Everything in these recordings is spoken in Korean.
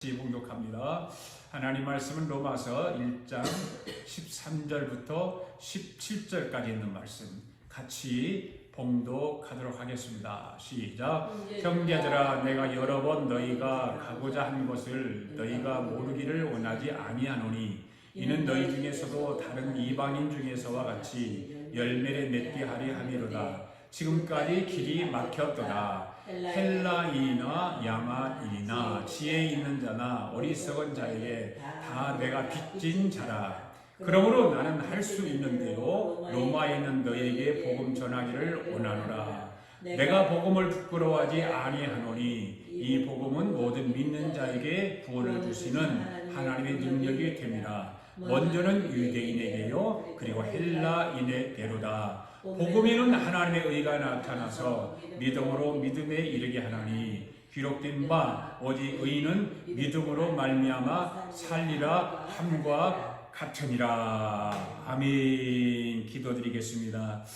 봉독합니다. 하나님 말씀은 로마서 1장 13절부터 17절까지 있는 말씀 같이 봉독하도록 하겠습니다. 시작. 형제들아, 내가 여러 번 너희가 가고자 한 것을 너희가 모르기를 원하지 아니하노니 이는 너희 중에서도 다른 이방인 중에서와 같이 열매를 맺게 하리 함이로다. 지금까지 길이 막혔도다. 헬라인이나 야마인이나 지혜 있는 자나 어리석은 자에게 다 내가 빚진 자라. 그러므로 나는 할 수 있는 대로 로마에 있는 너에게 복음 전하기를 원하노라. 내가 복음을 부끄러워하지 아니하노니 이 복음은 모든 믿는 자에게 구원을 주시는 하나님의 능력이 됨이라. 먼저는 유대인에게요 그리고 헬라인에게로다. 복음에는 하나님의 의가 나타나서 믿음으로 믿음에 이르게 하나니 기록된 바 오직 의인은 믿음으로 말미암아 살리라 함과 같으니라. 아멘. 기도드리겠습니다.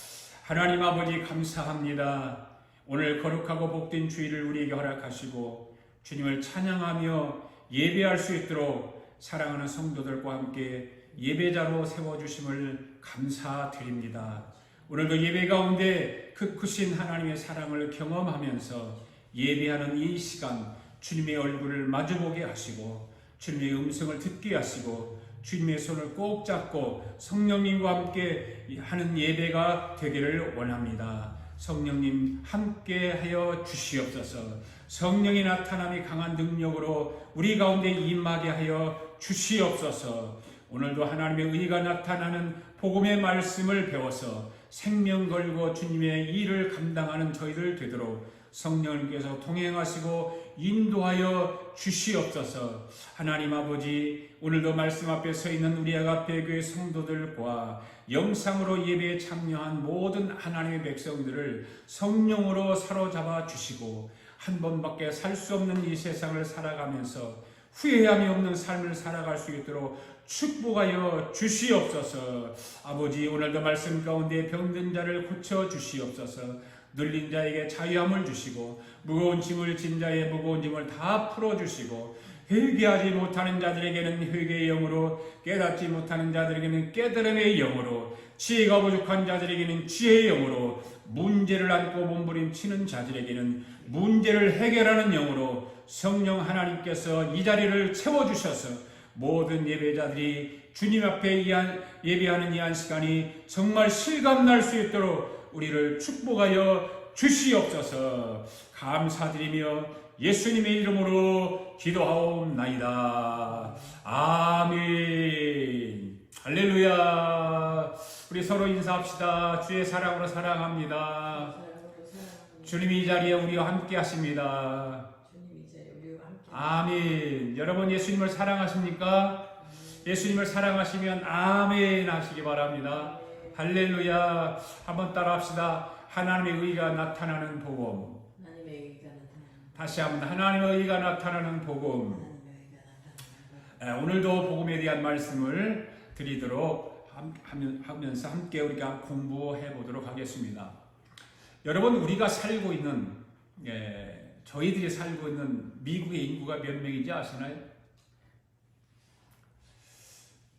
하나님 아버지 감사합니다. 오늘 거룩하고 복된 주일을 우리에게 허락하시고 주님을 찬양하며 예배할 수 있도록 사랑하는 성도들과 함께 예배자로 세워주심을 감사드립니다. 오늘도 예배 가운데 그 크신 하나님의 사랑을 경험하면서 예배하는 이 시간 주님의 얼굴을 마주보게 하시고 주님의 음성을 듣게 하시고 주님의 손을 꼭 잡고 성령님과 함께 하는 예배가 되기를 원합니다. 성령님 함께하여 주시옵소서. 성령의 나타남이 강한 능력으로 우리 가운데 임하게 하여 주시옵소서. 오늘도 하나님의 의가 나타나는 복음의 말씀을 배워서 생명 걸고 주님의 일을 감당하는 저희들 되도록 성령님께서 동행하시고 인도하여 주시옵소서. 하나님 아버지, 오늘도 말씀 앞에 서 있는 우리 아가페 교회 성도들과 영상으로 예배에 참여한 모든 하나님의 백성들을 성령으로 사로잡아 주시고 한 번밖에 살 수 없는 이 세상을 살아가면서 후회함이 없는 삶을 살아갈 수 있도록 축복하여 주시옵소서. 아버지, 오늘도 말씀 가운데 병든 자를 고쳐 주시옵소서. 눌린 자에게 자유함을 주시고 무거운 짐을 진 자의 무거운 짐을 다 풀어주시고 회개하지 못하는 자들에게는 회개의 영으로, 깨닫지 못하는 자들에게는 깨달음의 영으로, 지혜가 부족한 자들에게는 지혜의 영으로, 문제를 안고 몸부림치는 자들에게는 문제를 해결하는 영으로 성령 하나님께서 이 자리를 채워주셔서 모든 예배자들이 주님 앞에 예배하는 이 한 시간이 정말 실감날 수 있도록 우리를 축복하여 주시옵소서. 감사드리며 예수님의 이름으로 기도하옵나이다. 아멘. 할렐루야. 우리 서로 인사합시다. 주의 사랑으로 사랑합니다. 주님이 이 자리에 우리와 함께 하십니다. 아멘. 여러분 예수님을 사랑하십니까? 예수님을 사랑하시면 아멘 하시기 바랍니다. 할렐루야. 한번 따라 합시다. 하나님의 의가 나타나는 복음. 다시 한번 하나님의 의가 나타나는 복음. 오늘도 복음에 대한 말씀을 드리도록 하면서 함께 우리가 공부해 보도록 하겠습니다. 여러분, 우리가 살고 있는 저희들이 살고 있는 미국의 인구가 몇 명인지 아시나요?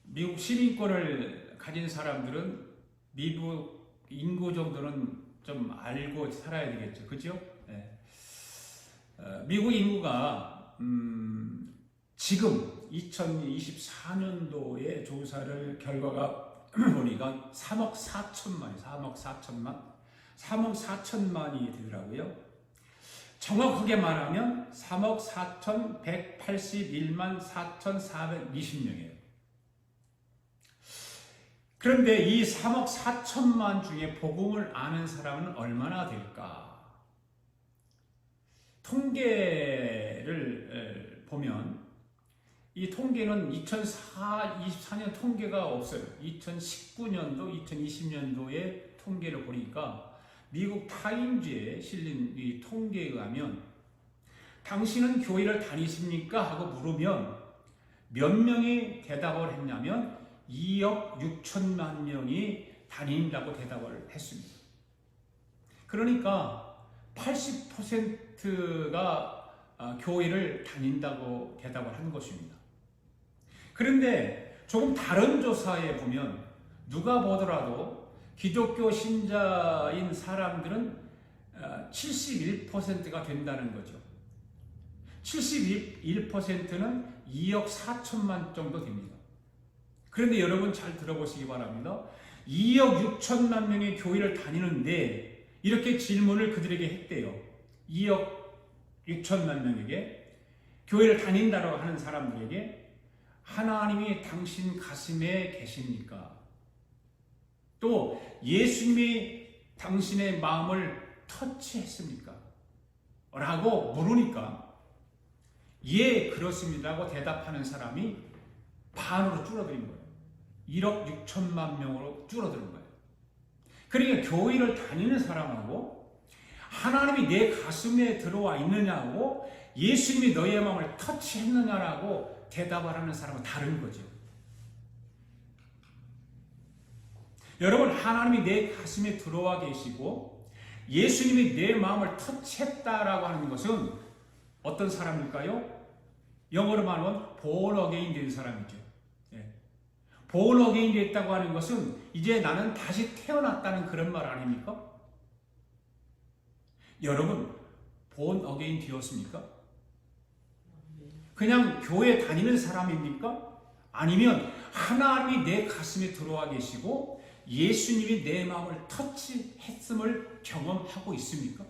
미국 시민권을 가진 사람들은 미국 인구 정도는 좀 알고 살아야 되겠죠. 그죠? 네. 미국 인구가 지금 2024년도에 조사를 결과가 보니까 3억 4천만이 되더라고요. 정확하게 말하면 3억 4,181만 4,420명이에요. 그런데 이 3억 4천만 중에 복음을 아는 사람은 얼마나 될까? 통계를 보면 이 통계는 2024년 통계가 없어요. 2019년도, 2020년도의 통계를 보니까 미국 타임즈에 실린 이 통계에 의하면 당신은 교회를 다니십니까? 하고 물으면 몇 명이 대답을 했냐면 2억 6천만 명이 다닌다고 대답을 했습니다. 그러니까 80%가 교회를 다닌다고 대답을 한 것입니다. 그런데 조금 다른 조사에 보면 누가 보더라도 기독교 신자인 사람들은 71%가 된다는 거죠. 71%는 2억 4천만 정도 됩니다. 그런데 여러분 잘 들어보시기 바랍니다. 2억 6천만 명의 교회를 다니는데 이렇게 질문을 그들에게 했대요. 2억 6천만 명에게, 교회를 다닌다고 하는 사람들에게 하나님이 당신 가슴에 계십니까? 또 예수님이 당신의 마음을 터치했습니까? 라고 물으니까 예, 그렇습니다라고 대답하는 사람이 반으로 줄어든 거예요. 1억 6천만 명으로 줄어드는 거예요. 그러니까 교회를 다니는 사람하고 하나님이 내 가슴에 들어와 있느냐고 예수님이 너의 마음을 터치했느냐라고 대답을 하는 사람은 다른 거죠. 여러분, 하나님이 내 가슴에 들어와 계시고 예수님이 내 마음을 터치했다라고 하는 것은 어떤 사람일까요? 영어로 말하면 born again 된 사람이죠. born again 됐다고 하는 것은 이제 나는 다시 태어났다는 그런 말 아닙니까? 여러분, born again 되었습니까? 그냥 교회 다니는 사람입니까? 아니면 하나님이 내 가슴에 들어와 계시고 예수님이 내 마음을 터치했음을 경험하고 있습니까?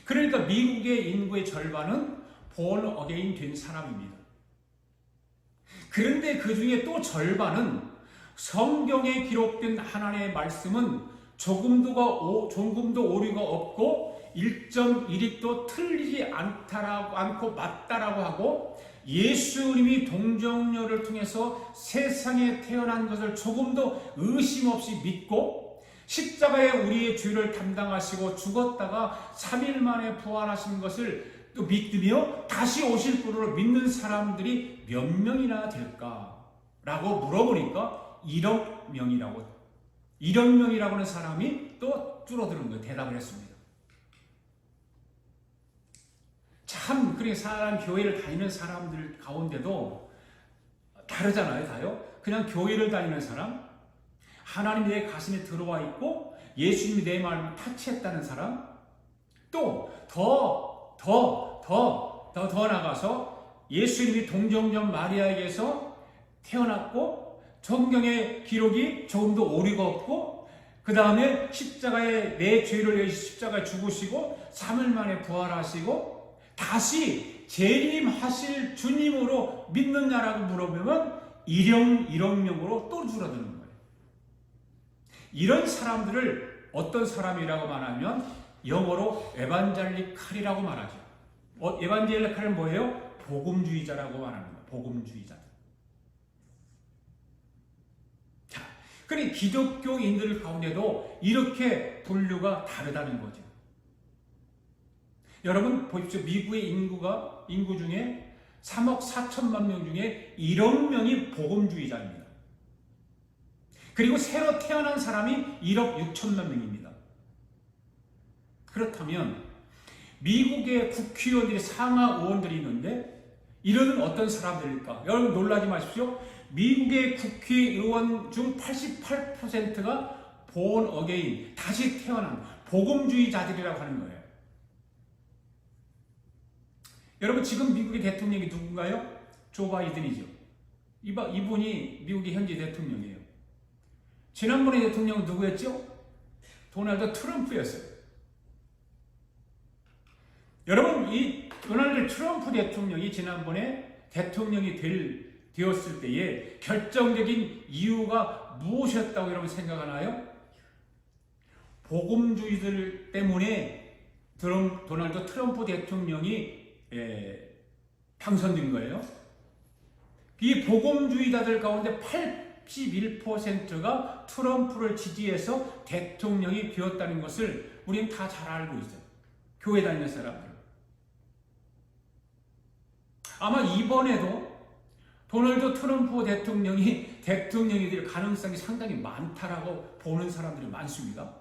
그러니까 미국의 인구의 절반은 born again 된 사람입니다. 그런데 그 중에 또 절반은 성경에 기록된 하나님의 말씀은 조금도 오류가 없고 1.1획도 틀리지 않고 맞다라고 하고 예수님이 동정녀를 통해서 세상에 태어난 것을 조금도 의심 없이 믿고 십자가에 우리의 죄를 담당하시고 죽었다가 3일 만에 부활하신 것을 또 믿으며 다시 오실 분으로 믿는 사람들이 몇 명이나 될까라고 물어보니까 1억 명이라고 하는 사람이 또 줄어드는 거예요. 대답을 했습니다. 참, 그러니까 교회를 다니는 사람들 가운데도 다르잖아요, 다요. 그냥 교회를 다니는 사람, 하나님이 내 가슴에 들어와 있고 예수님이 내 마음을 터치했다는 사람, 또 더 나가서 예수님이 동정녀 마리아에게서 태어났고 성경의 기록이 조금도 오류가 없고 그 다음에 십자가에 내 죄를 위해 십자가에 죽으시고 3일 만에 부활하시고 다시 재림하실 주님으로 믿느냐라고 물어보면 1억 명으로 또 줄어드는 거예요. 이런 사람들을 어떤 사람이라고 말하면 영어로 에반젤리칼이라고 말하죠. 에반젤리칼은 뭐예요? 복음주의자라고 말합니다. 복음주의자들. 자, 그러니 기독교인들 가운데도 이렇게 분류가 다르다는 거죠. 여러분 보십시오. 미국의 인구 중에 3억 4천만 명 중에 1억 명이 복음주의자입니다. 그리고 새로 태어난 사람이 1억 6천만 명입니다. 그렇다면 미국의 국회의원들이 상하 의원들이 있는데 이런 어떤 사람들일까? 여러분 놀라지 마십시오. 미국의 국회의원 중 88%가 born again, 다시 태어난 복음주의자들이라고 하는 거예요. 여러분 지금 미국의 대통령이 누군가요? 조 바이든이죠. 이분이 미국의 현재 대통령이에요. 지난번에 대통령은 누구였죠? 도널드 트럼프였어요. 여러분 이 도널드 트럼프 대통령이 지난번에 대통령이 되었을 때에 결정적인 이유가 무엇이었다고 여러분 생각하나요? 복음주의들 때문에 도널드 트럼프 대통령이 당선된 거예요. 이 복음주의자들 가운데 81%가 트럼프를 지지해서 대통령이 되었다는 것을 우리는 다 잘 알고 있어요. 교회 다니는 사람들. 아마 이번에도 도널드 트럼프 대통령이 될 가능성이 상당히 많다라고 보는 사람들이 많습니다.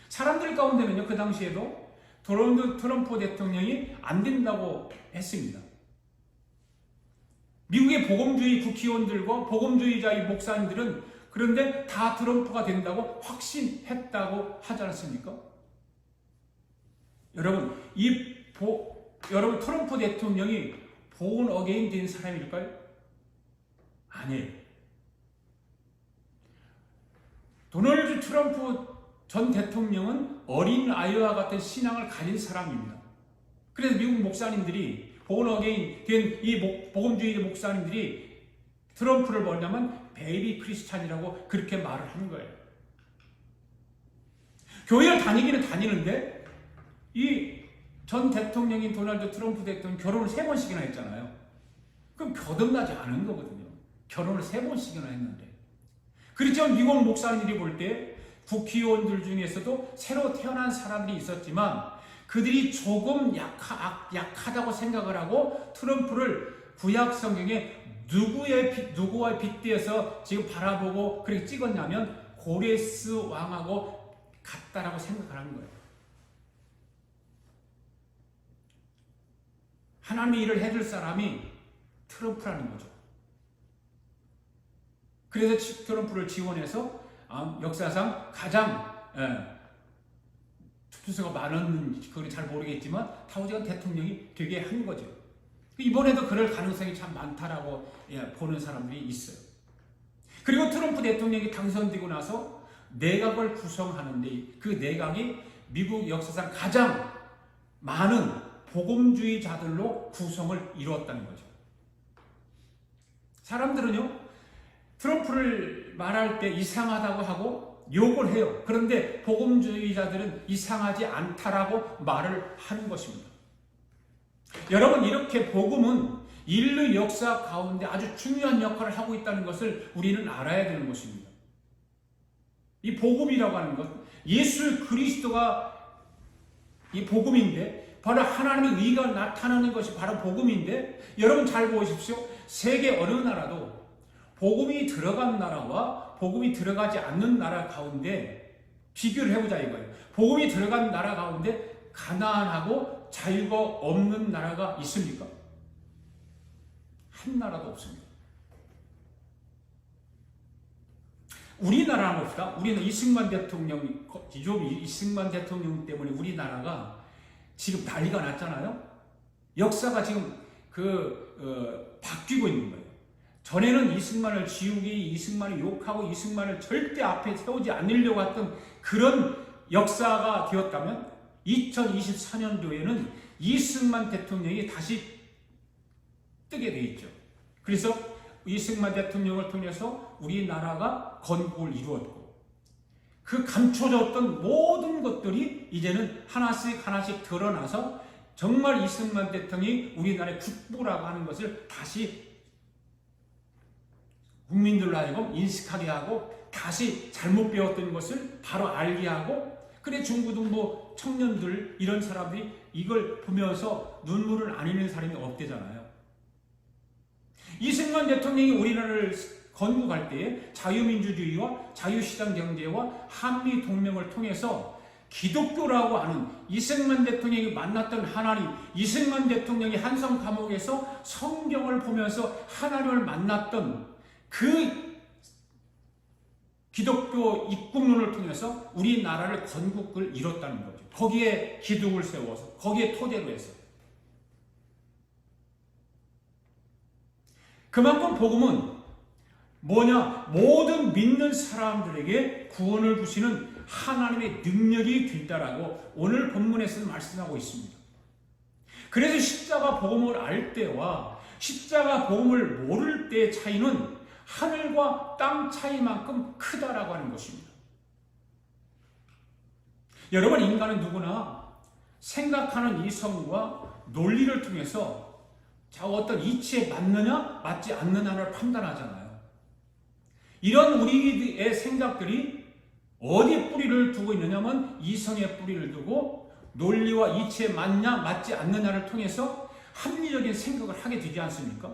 사람들 가운데는요, 그 당시에도 도널드 트럼프 대통령이 안 된다고 했습니다. 미국의 복음주의 국회의원들과 복음주의자의 목사님들은 그런데 다 트럼프가 된다고 확신했다고 하지 않았습니까? 여러분, 여러분 트럼프 대통령이 born again 된 사람일까요? 아니에요. 도널드 트럼프 전 대통령은 어린 아이와 같은 신앙을 가진 사람입니다. 그래서 미국 목사님들이 born again 된 이 복음주의 목사님들이 트럼프를 뭐냐면 베이비 크리스찬이라고 그렇게 말을 하는 거예요. 교회를 다니기는 다니는데 이 전 대통령인 도널드 트럼프 대통령 결혼을 3번씩이나 했잖아요. 그럼 거듭나지 않은 거거든요. 결혼을 3번씩이나 했는데. 그렇지만 미국 목사님들이 볼 때 국회의원들 중에서도 새로 태어난 사람들이 있었지만 그들이 조금 약하다고 생각을 하고 트럼프를 구약 성경에 누구와 빗대어서 지금 바라보고 그렇게 찍었냐면 고레스 왕하고 같다라고 생각을 하는 거예요. 하나님의 일을 해줄 사람이 트럼프라는 거죠. 그래서 트럼프를 지원해서 역사상 가장 투표수가 많은 그건 잘 모르겠지만 타우지간 대통령이 되게 한 거죠. 이번에도 그럴 가능성이 참 많다라고 보는 사람들이 있어요. 그리고 트럼프 대통령이 당선되고 나서 내각을 구성하는데 그 내각이 미국 역사상 가장 많은 복음주의자들로 구성을 이루었다는 거죠. 사람들은요, 트럼프를 말할 때 이상하다고 하고 욕을 해요. 그런데 복음주의자들은 이상하지 않다라고 말을 하는 것입니다. 여러분, 이렇게 복음은 인류 역사 가운데 아주 중요한 역할을 하고 있다는 것을 우리는 알아야 되는 것입니다. 이 복음이라고 하는 것, 예수 그리스도가 이 복음인데 바로 하나님의 의가 나타나는 것이 바로 복음인데 여러분 잘 보십시오. 세계 어느 나라도 복음이 들어간 나라와 복음이 들어가지 않는 나라 가운데 비교를 해보자 이거예요. 복음이 들어간 나라 가운데 가난하고 자유가 없는 나라가 있습니까? 한 나라도 없습니다. 우리나라 봅시다. 우리는 이승만 대통령 때문에 우리나라가 지금 난리가 났잖아요. 역사가 지금 바뀌고 있는 거예요. 전에는 이승만을 지우기, 이승만을 욕하고 이승만을 절대 앞에 세우지 않으려고 했던 그런 역사가 되었다면 2024년도에는 이승만 대통령이 다시 뜨게 돼 있죠. 그래서 이승만 대통령을 통해서 우리나라가 건국을 이루었고 그 감춰졌던 모든 것들이 이제는 하나씩 드러나서 정말 이승만 대통령이 우리나라의 국부라고 하는 것을 다시 국민들로 하여금 인식하게 하고 다시 잘못 배웠던 것을 바로 알게 하고 그래 중고등부 청년들 이런 사람들이 이걸 보면서 눈물을 안 흘리는 사람이 없대잖아요. 이승만 대통령이 우리나라를 건국할 때에 자유민주주의와 자유시장 경제와 한미동맹을 통해서 기독교라고 하는 이승만 대통령이 만났던 하나님, 이승만 대통령이 한성 감옥에서 성경을 보면서 하나님을 만났던 그 기독교 입국론을 통해서 우리나라를 건국을 이뤘다는 거죠. 거기에 기둥을 세워서, 거기에 토대로 해서. 그만큼 복음은 뭐냐? 모든 믿는 사람들에게 구원을 주시는 하나님의 능력이 된다라고 오늘 본문에서 말씀하고 있습니다. 그래서 십자가 복음을 알 때와 십자가 복음을 모를 때의 차이는 하늘과 땅 차이만큼 크다라고 하는 것입니다. 여러분, 인간은 누구나 생각하는 이성과 논리를 통해서 어떤 이치에 맞느냐 맞지 않느냐를 판단하잖아요. 이런 우리의 생각들이 어디 뿌리를 두고 있느냐면 이성의 뿌리를 두고 논리와 이치에 맞냐 맞지 않느냐를 통해서 합리적인 생각을 하게 되지 않습니까?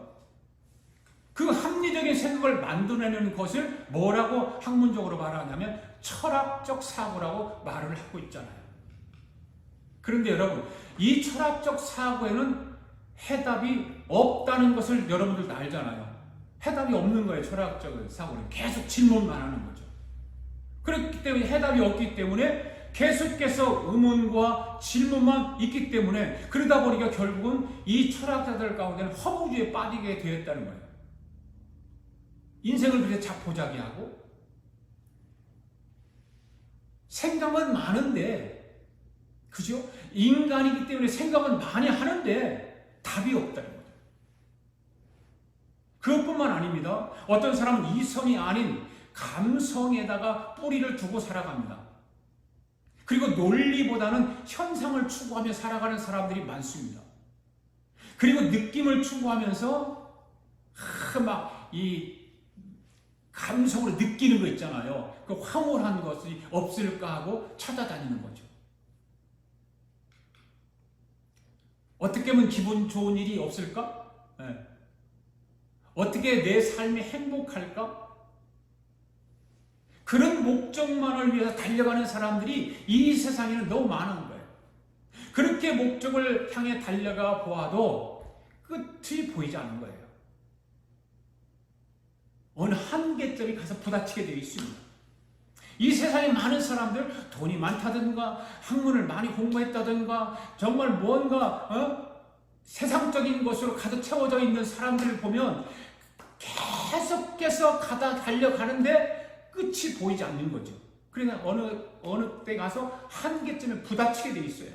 그 합리적인 생각을 만들어내는 것을 뭐라고 학문적으로 말하냐면 철학적 사고라고 말을 하고 있잖아요. 그런데 여러분, 이 철학적 사고에는 해답이 없다는 것을 여러분들도 알잖아요. 해답이 없는 거예요. 철학적 사고는 계속 질문만 하는 거죠. 그렇기 때문에 해답이 없기 때문에 계속해서 의문과 질문만 있기 때문에, 그러다 보니까 결국은 이 철학자들 가운데는 허무주의에 빠지게 되었다는 거예요. 인생을 그렇게 자포자기하고 생각은 많은데, 그죠? 인간이기 때문에 생각은 많이 하는데 답이 없다는 거죠. 그것뿐만 아닙니다. 어떤 사람은 이성이 아닌 감성에다가 뿌리를 두고 살아갑니다. 그리고 논리보다는 현상을 추구하며 살아가는 사람들이 많습니다. 그리고 느낌을 추구하면서 막 이 감성으로 느끼는 거 있잖아요. 그 황홀한 것이 없을까 하고 찾아다니는 거죠. 어떻게 하면 기분 좋은 일이 없을까? 네. 어떻게 내 삶이 행복할까? 그런 목적만을 위해서 달려가는 사람들이 이 세상에는 너무 많은 거예요. 그렇게 목적을 향해 달려가 보아도 끝이 보이지 않는 거예요. 어느 한계점이 가서 부딪히게 되어 있습니다. 이 세상에 많은 사람들, 돈이 많다든가 학문을 많이 공부했다든가 정말 뭔가 세상적인 것으로 가득 채워져 있는 사람들을 보면 계속해서 달려가는데 끝이 보이지 않는 거죠. 그러니까 어느 때 가서 한계점에 부딪히게 되어 있어요.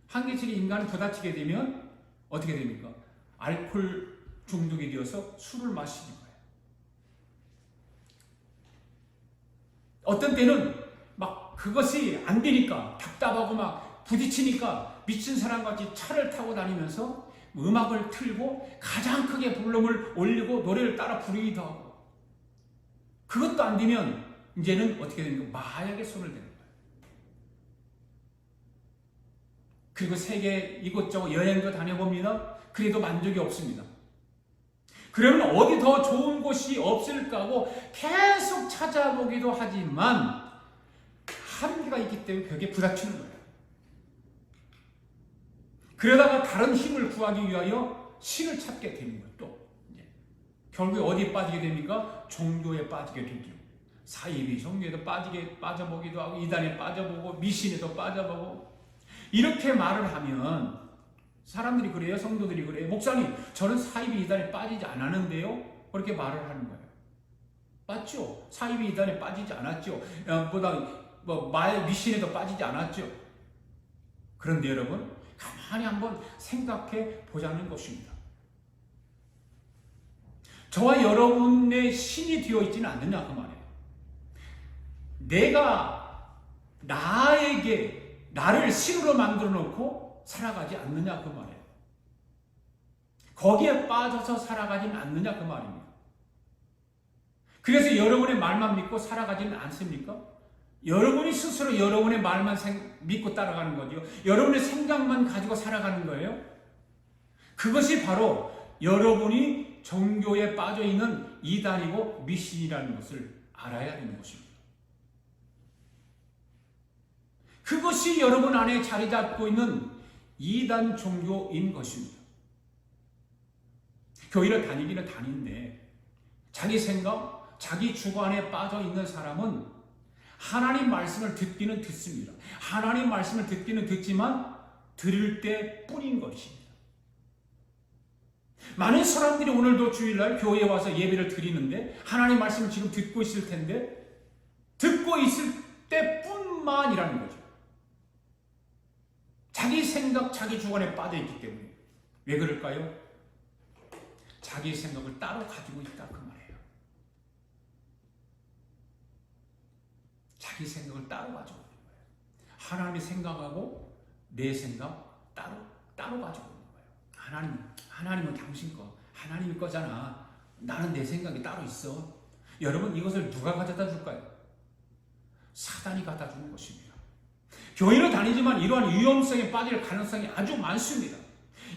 한계점에 인간이 부딪히게 되면 어떻게 됩니까? 알코올 중독이 되어서 술을 마시는 거예요. 어떤 때는 막 그것이 안 되니까 답답하고 막 부딪히니까 미친 사람같이 차를 타고 다니면서 음악을 틀고 가장 크게 볼륨을 올리고 노래를 따라 부르기도 하고, 그것도 안 되면 이제는 어떻게 됩니까? 마약에 손을 대는 거예요. 그리고 세계 이곳저곳 여행도 다녀봅니다. 그래도 만족이 없습니다. 그러면 어디 더 좋은 곳이 없을까 하고 계속 찾아보기도 하지만 한계가 있기 때문에 벽에 부딪히는 거예요. 그러다가 다른 힘을 구하기 위하여 신을 찾게 되는 거예요. 또 결국에 어디에 빠지게 됩니까? 종교에 빠지게 되죠. 사이비 종교에도 빠져보기도 하고, 이단에 빠져보고, 미신에도 빠져보고, 이렇게 말을 하면 사람들이 그래요. 성도들이 그래요. 목사님, 저는 사이비 이단에 빠지지 않았는데요. 그렇게 말을 하는 거예요. 맞죠? 사이비 이단에 빠지지 않았죠. 미신에도 빠지지 않았죠. 그런데 여러분, 가만히 한번 생각해 보자는 것입니다. 저와 여러분의 신이 되어 있지는 않느냐 그 말이에요. 내가 나를 신으로 만들어 놓고 살아가지 않느냐 그 말이에요. 거기에 빠져서 살아가지는 않느냐 그 말입니다. 그래서 여러분의 말만 믿고 살아가지는 않습니까? 여러분이 스스로 여러분의 말만 믿고 따라가는 거죠. 여러분의 생각만 가지고 살아가는 거예요. 그것이 바로 여러분이 종교에 빠져있는 이단이고 미신이라는 것을 알아야 되는 것입니다. 그것이 여러분 안에 자리 잡고 있는 이단 종교인 것입니다. 교회를 다니기는 다니는데 자기 생각, 자기 주관에 빠져 있는 사람은 하나님 말씀을 듣기는 듣습니다. 하나님 말씀을 듣기는 듣지만 들을 때 뿐인 것입니다. 많은 사람들이 오늘도 주일날 교회에 와서 예배를 드리는데 하나님 말씀을 지금 듣고 있을 텐데 듣고 있을 때뿐만이라는 거죠. 자기 생각, 자기 주관에 빠져 있기 때문에. 왜 그럴까요? 자기 생각을 따로 가지고 있다 그 말이에요. 자기 생각을 따로 가지고 있는 거예요. 하나님의 생각하고 내 생각 따로 가지고 있는 거예요. 하나님은 당신 거, 하나님의 거잖아. 나는 내 생각이 따로 있어. 여러분, 이것을 누가 가져다 줄까요? 사단이 갖다 주는 것입니다. 교회를 다니지만 이러한 위험성에 빠질 가능성이 아주 많습니다.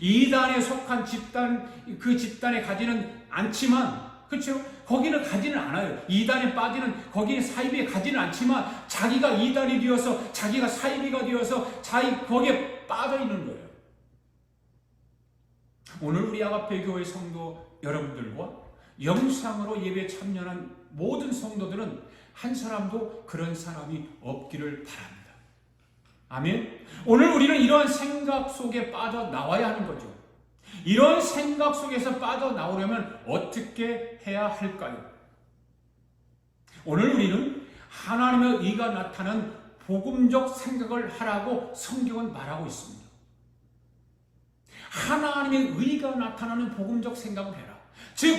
이단에 속한 집단, 그 집단에 가지는 않지만 그렇죠? 거기는 가지는 않아요. 이단에 빠지는 거기에 사이비에 가지는 않지만 자기가 이단이 되어서 자기가 사이비가 되어서 거기에 빠져 있는 거예요. 오늘 우리 아가페 교회 성도 여러분들과 영상으로 예배에 참여한 모든 성도들은 한 사람도 그런 사람이 없기를 바랍니다. 아멘. 오늘 우리는 이러한 생각 속에 빠져나와야 하는 거죠. 이런 생각 속에서 빠져나오려면 어떻게 해야 할까요? 오늘 우리는 하나님의 의가 나타나는 복음적 생각을 하라고 성경은 말하고 있습니다. 하나님의 의가 나타나는 복음적 생각을 해라. 즉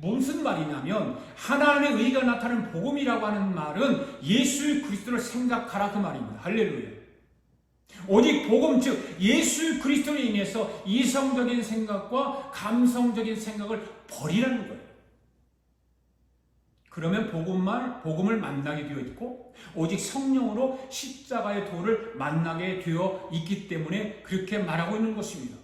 무슨 말이냐면 하나님의 의가 나타나는 복음이라고 하는 말은 예수 그리스도를 생각하라 그 말입니다. 할렐루야. 오직 복음 즉 예수 그리스도로 인해서 이성적인 생각과 감성적인 생각을 버리라는 거예요. 그러면 복음을 만나게 되어 있고 오직 성령으로 십자가의 도를 만나게 되어 있기 때문에 그렇게 말하고 있는 것입니다.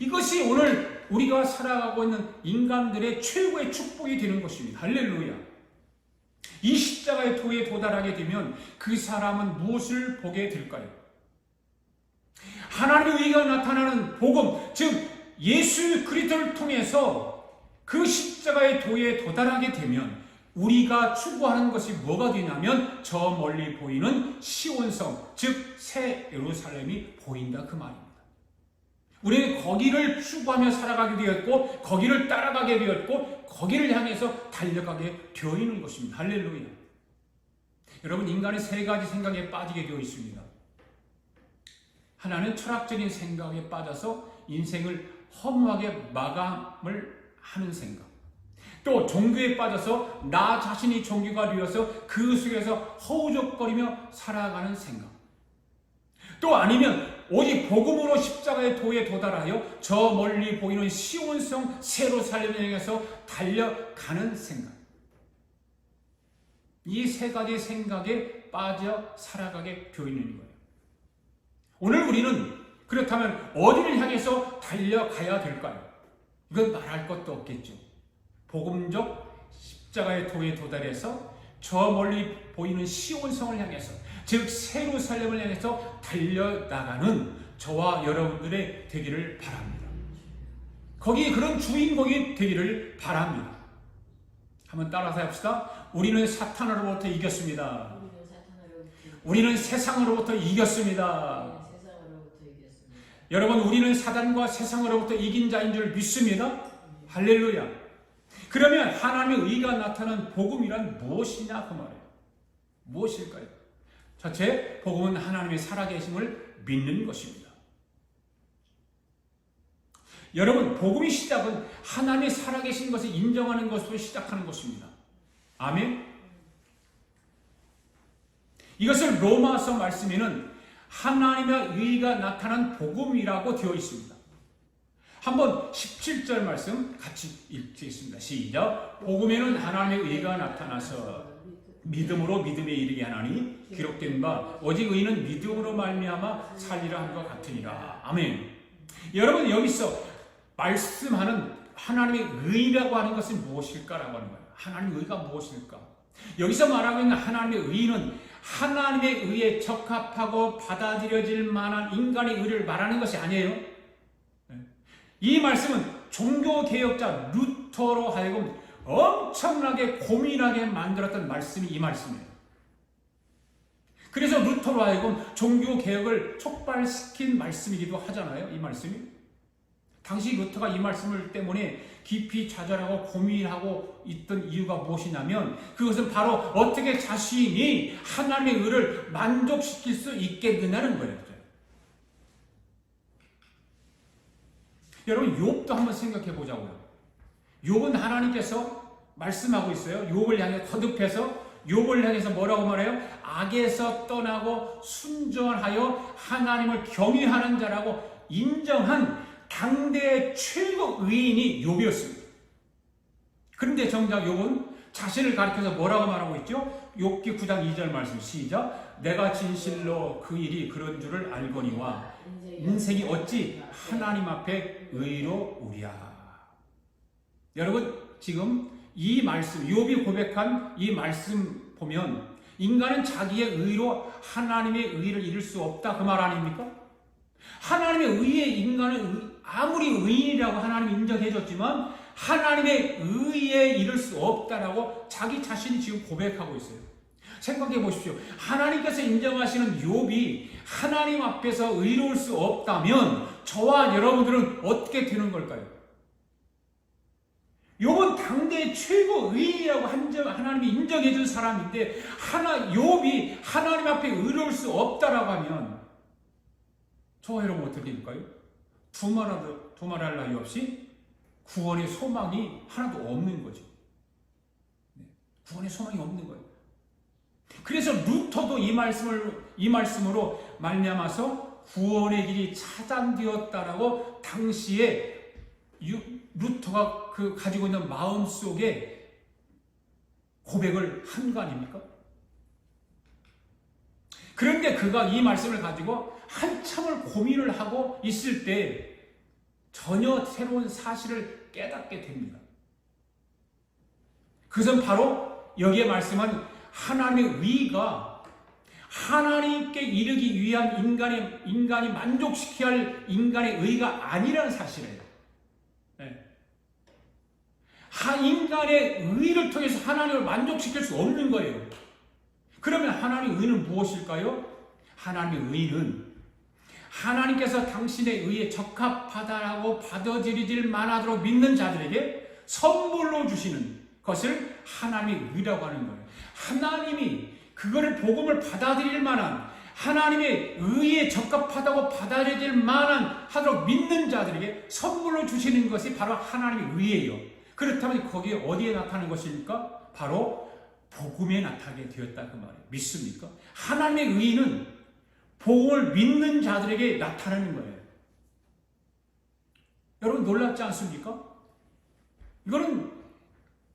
이것이 오늘 우리가 살아가고 있는 인간들의 최고의 축복이 되는 것입니다. 할렐루야. 이 십자가의 도에 도달하게 되면 그 사람은 무엇을 보게 될까요? 하나님의 의가 나타나는 복음, 즉 예수 그리스도를 통해서 그 십자가의 도에 도달하게 되면 우리가 추구하는 것이 뭐가 되냐면 저 멀리 보이는 시온성, 즉 새 예루살렘이 보인다 그 말입니다. 우리는 거기를 추구하며 살아가게 되었고 거기를 따라가게 되었고 거기를 향해서 달려가게 되어 있는 것입니다. 할렐루야. 여러분 인간의 세 가지 생각에 빠지게 되어 있습니다. 하나는 철학적인 생각에 빠져서 인생을 허무하게 마감을 하는 생각. 또 종교에 빠져서 나 자신이 종교가 되어서 그 속에서 허우적거리며 살아가는 생각. 또 아니면 오직 복음으로 십자가의 도에 도달하여 저 멀리 보이는 시온성 예루살렘을 향해서 달려가는 생각. 이 세 가지 생각에 빠져 살아가게 되어 있는 거예요. 오늘 우리는 그렇다면 어디를 향해서 달려가야 될까요? 이건 말할 것도 없겠죠. 복음적 십자가의 도에 도달해서 저 멀리 보이는 시온성을 향해서 즉 예루살렘을 향해서 달려나가는 저와 여러분들의 되기를 바랍니다. 거기에 그런 주인공이 되기를 바랍니다. 한번 따라서 합시다. 우리는 사탄으로부터 이겼습니다. 우리는 세상으로부터 이겼습니다. 여러분 우리는 사단과 세상으로부터 이긴 자인 줄 믿습니다. 할렐루야. 그러면 하나님의 의가 나타나는 복음이란 무엇이냐 그 말이에요. 무엇일까요? 첫째, 복음은 하나님의 살아계심을 믿는 것입니다. 여러분, 복음의 시작은 하나님의 살아계신 것을 인정하는 것으로 시작하는 것입니다. 아멘? 이것을 로마서 말씀에는 하나님의 의가 나타난 복음이라고 되어 있습니다. 한번 17절 말씀 같이 읽겠습니다. 시작. 복음에는 하나님의 의가 나타나서 믿음으로 믿음에 이르게 하나니 기록된 바 오직 의는 믿음으로 말미암아 살리라 한 것 같으니라. 아멘. 여러분 여기서 말씀하는 하나님의 의라고 하는 것은 무엇일까라고 하는 거예요. 하나님의 의가 무엇일까? 여기서 말하고 있는 하나님의 의는 하나님의 의에 적합하고 받아들여질 만한 인간의 의를 말하는 것이 아니에요. 이 말씀은 종교개혁자 루터로 하여금 엄청나게 고민하게 만들었던 말씀이 이 말씀이에요. 그래서 루터로 하여금 종교개혁을 촉발시킨 말씀이기도 하잖아요. 이 말씀이. 당시 루터가 이 말씀을 때문에 깊이 좌절하고 고민하고 있던 이유가 무엇이냐면 그것은 바로 어떻게 자신이 하나님의 의를 만족시킬 수 있겠느냐는 거예요. 여러분 욥도 한번 생각해 보자고요. 욥은 하나님께서 말씀하고 있어요. 욥을 향해 거듭해서 욥을 향해서 뭐라고 말해요? 악에서 떠나고 순전하여 하나님을 경외하는 자라고 인정한 당대의 최고 의인이 욥이었습니다. 그런데 정작 욥은 자신을 가리켜서 뭐라고 말하고 있죠? 욥기 9장 2절 말씀 시작. 내가 진실로 그 일이 그런 줄을 알거니와 인생이 어찌 하나님 앞에 의로우랴. 여러분 지금 이 말씀, 욥이 고백한 이 말씀 보면 인간은 자기의 의로 하나님의 의를 이룰 수 없다 그 말 아닙니까? 하나님의 의에 인간은 아무리 의인이라고 하나님이 인정해줬지만 하나님의 의에 이룰 수 없다라고 자기 자신이 지금 고백하고 있어요. 생각해 보십시오. 하나님께서 인정하시는 욥이 하나님 앞에서 의로울 수 없다면 저와 여러분들은 어떻게 되는 걸까요? 욥은 당대의 최고 의인이라고 하나님이 인정해 준 사람인데 욥이 하나님 앞에 의로울 수 없다라고 하면 저와 여러분 어떻게 될까요? 두말할 나위 없이 구원의 소망이 하나도 없는 거죠. 구원의 소망이 없는 거예요. 그래서 루터도 이 말씀으로 말미암아서 구원의 길이 차단되었다라고 당시에 루터가 가지고 있는 마음 속에 고백을 한 거 아닙니까? 그런데 그가 이 말씀을 가지고 한참을 고민을 하고 있을 때 전혀 새로운 사실을 깨닫게 됩니다. 그것은 바로 여기에 말씀한 하나님의 의가 하나님께 이르기 위한 인간이 만족시켜야 할 인간의 의가 아니라는 사실이에요. 인간의 의를 통해서 하나님을 만족시킬 수 없는 거예요. 그러면 하나님의 의는 무엇일까요? 하나님의 의는 하나님께서 당신의 의에 적합하다라고 받아들이질 만하도록 믿는 자들에게 선물로 주시는 것을 하나님의 의라고 하는 거예요. 하나님이 그거를 복음을 받아들일 만한 하나님의 의에 적합하다고 받아들일 만한 하도록 믿는 자들에게 선물로 주시는 것이 바로 하나님의 의예요. 그렇다면 거기에 어디에 나타나는 것입니까? 바로 복음에 나타나게 되었다 그 말이에요. 믿습니까? 하나님의 의는 복음을 믿는 자들에게 나타나는 거예요. 여러분 놀랍지 않습니까? 이거는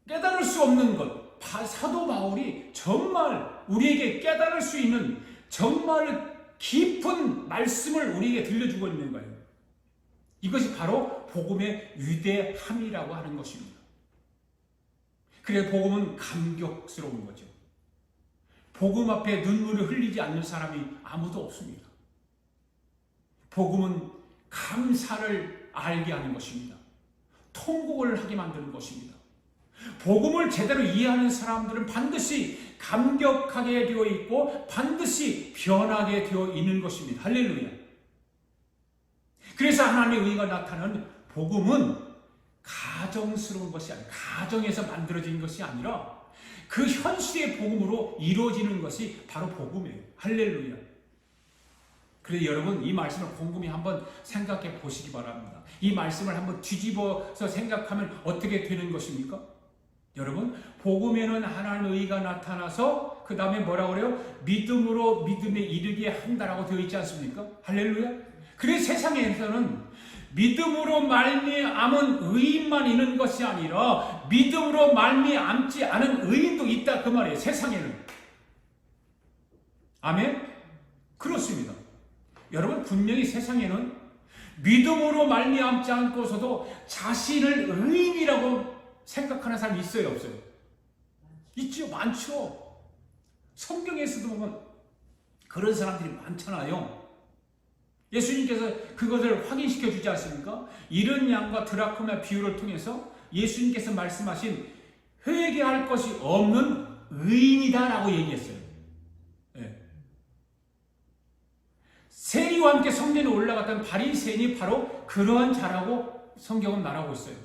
깨달을 수 없는 것. 사도 바울이 정말 우리에게 깨달을 수 있는 정말 깊은 말씀을 우리에게 들려주고 있는 거예요. 이것이 바로 복음의 위대함이라고 하는 것입니다. 그래서 복음은 감격스러운 거죠. 복음 앞에 눈물을 흘리지 않는 사람이 아무도 없습니다. 복음은 감사를 알게 하는 것입니다. 통곡을 하게 만드는 것입니다. 복음을 제대로 이해하는 사람들은 반드시 감격하게 되어 있고 반드시 변하게 되어 있는 것입니다. 할렐루야. 그래서 하나님의 의가 나타나는 복음은 가정스러운 것이 아니라 가정에서 만들어진 것이 아니라 그 현실의 복음으로 이루어지는 것이 바로 복음이에요. 할렐루야. 그래서 여러분 이 말씀을 곰곰이 한번 생각해 보시기 바랍니다. 이 말씀을 한번 뒤집어서 생각하면 어떻게 되는 것입니까? 여러분 복음에는 하나님의 의가 나타나서 그 다음에 뭐라고 그래요? 믿음으로 믿음에 이르게 한다라고 되어 있지 않습니까? 할렐루야. 그래서 세상에서는 믿음으로 말미암은 의인만 있는 것이 아니라 믿음으로 말미암지 않은 의인도 있다 그 말이에요. 세상에는. 아멘? 그렇습니다. 여러분 분명히 세상에는 믿음으로 말미암지 않고서도 자신을 의인이라고 생각하는 사람이 있어요 없어요? 있죠. 많죠. 성경에서도 보면 그런 사람들이 많잖아요. 예수님께서 그것을 확인시켜 주지 않습니까? 이른 양과 드라크마 비유를 통해서 예수님께서 말씀하신 회개할 것이 없는 의인이다라고 얘기했어요. 네. 세리와 함께 성전에 올라갔던 바리새인이 바로 그러한 자라고 성경은 말하고 있어요.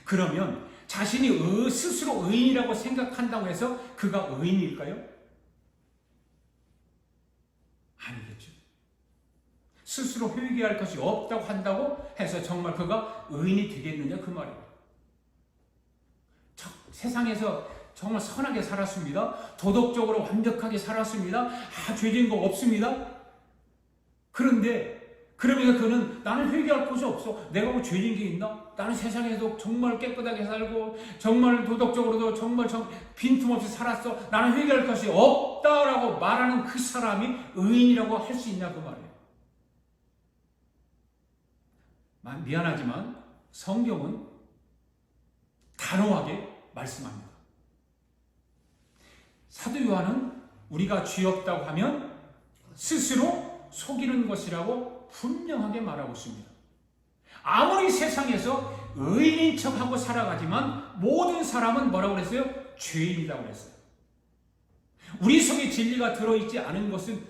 그러면 자신이 스스로 의인이라고 생각한다고 해서 그가 의인일까요? 아니겠죠. 스스로 회개할 것이 없다고 한다고 해서 정말 그가 의인이 되겠느냐 그 말이에요. 세상에서 정말 선하게 살았습니다. 도덕적으로 완벽하게 살았습니다. 죄진 거 없습니다. 그런데 그러면서 그는 나는 회개할 것이 없어. 내가 뭐 죄진 게 있나? 나는 세상에서 정말 깨끗하게 살고 정말 도덕적으로도 정말 빈틈없이 살았어. 나는 회개할 것이 없다라고 말하는 그 사람이 의인이라고 할 수 있냐 그 말이에요. 미안하지만 성경은 단호하게 말씀합니다. 사도 요한은 우리가 죄 없다고 하면 스스로 속이는 것이라고 분명하게 말하고 있습니다. 아무리 세상에서 의인인 척하고 살아가지만 모든 사람은 뭐라고 그랬어요? 죄인이라고 그랬어요. 우리 속에 진리가 들어있지 않은 것은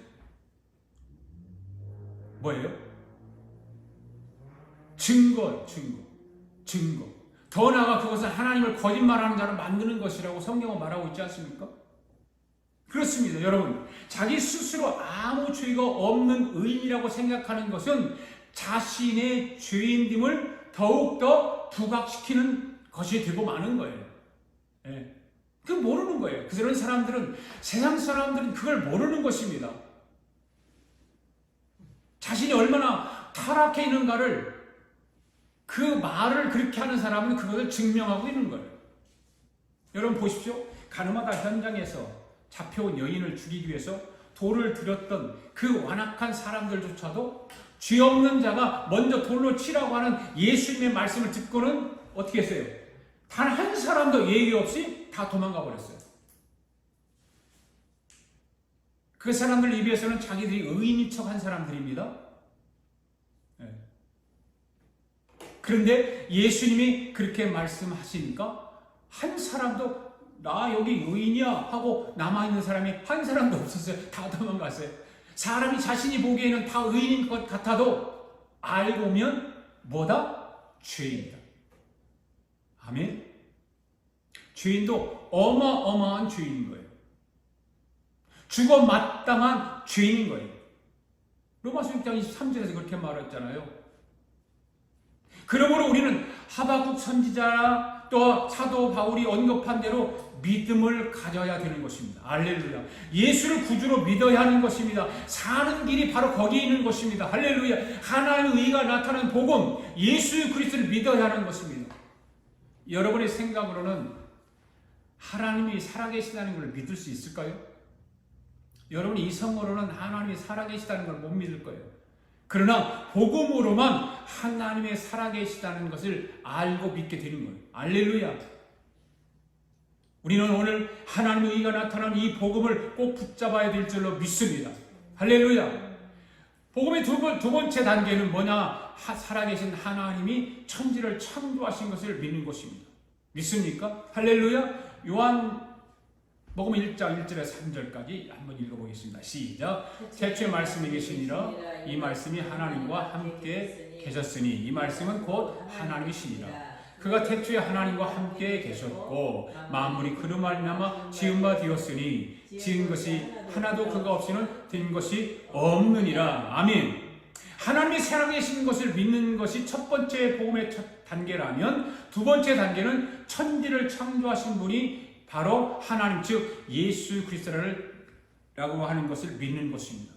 뭐예요? 증거. 더 나아가 그것은 하나님을 거짓말하는 자를 만드는 것이라고 성경은 말하고 있지 않습니까? 그렇습니다. 여러분, 자기 스스로 아무 죄가 없는 의인이라고 생각하는 것은 자신의 죄인됨을 더욱더 부각시키는 것이 되고 마는 거예요. 예. 그걸 모르는 거예요. 그런 사람들은, 세상 사람들은 그걸 모르는 것입니다. 자신이 얼마나 타락해 있는가를, 그 말을 그렇게 하는 사람은 그것을 증명하고 있는 거예요. 여러분 보십시오. 가늠하다 현장에서 잡혀온 여인을 죽이기 위해서 돌을 들였던 그 완악한 사람들조차도 죄 없는 자가 먼저 돌로 치라고 하는 예수님의 말씀을 듣고는 어떻게 했어요? 단 한 사람도 예의 없이 다 도망가 버렸어요. 그 사람들 입에서는 자기들이 의인인 척한 사람들입니다. 네. 그런데 예수님이 그렇게 말씀하시니까 한 사람도 나 여기 의인이야 하고 남아있는 사람이 한 사람도 없었어요. 다 도망갔어요. 사람이 자신이 보기에는 다 의인인 것 같아도 알고 보면 뭐다? 죄인이다. 아멘. 죄인도 어마어마한 죄인인 거예요. 죽어 마땅한 죄인인 거예요. 로마서 6장 23절에서 그렇게 말했잖아요. 그러므로 우리는 하박국 선지자나 또 사도 바울이 언급한 대로 믿음을 가져야 되는 것입니다. 할렐루야. 예수를 구주로 믿어야 하는 것입니다. 사는 길이 바로 거기에 있는 것입니다. 할렐루야. 하나님의 의가 나타나는 복음, 예수 그리스도를 믿어야 하는 것입니다. 여러분의 생각으로는 하나님이 살아계시다는 걸 믿을 수 있을까요? 여러분이 이성으로는 하나님이 살아계시다는 걸 못 믿을 거예요. 그러나 복음으로만 하나님의 살아계시다는 것을 알고 믿게 되는 거예요. 할렐루야. 우리는 오늘 하나님의 의가 나타난 이 복음을 꼭 붙잡아야 될 줄로 믿습니다. 할렐루야. 복음의 두 번째 단계는 뭐냐? 살아계신 하나님이 천지를 창조하신 것을 믿는 것입니다. 믿습니까? 할렐루야. 요한복음 1장 1절에서 3절까지 한번 읽어보겠습니다. 시작. 태초에 말씀이 계시니라. 이 말씀이 하나님과 함께 계셨으니 이 말씀은 곧 하나님이시니라. 그가 태초에 하나님과 함께 계셨고 만물이 그로 말미암아 지은 바 되었으니 지은 것이 하나도 그가 없이는 된 것이 없느니라. 아멘. 하나님이 살아계신 것을 믿는 것이 첫 번째 복음의 첫 단계라면 두 번째 단계는 천지를 창조하신 분이 바로 하나님 즉 예수 그리스도라고 하는 것을 믿는 것입니다.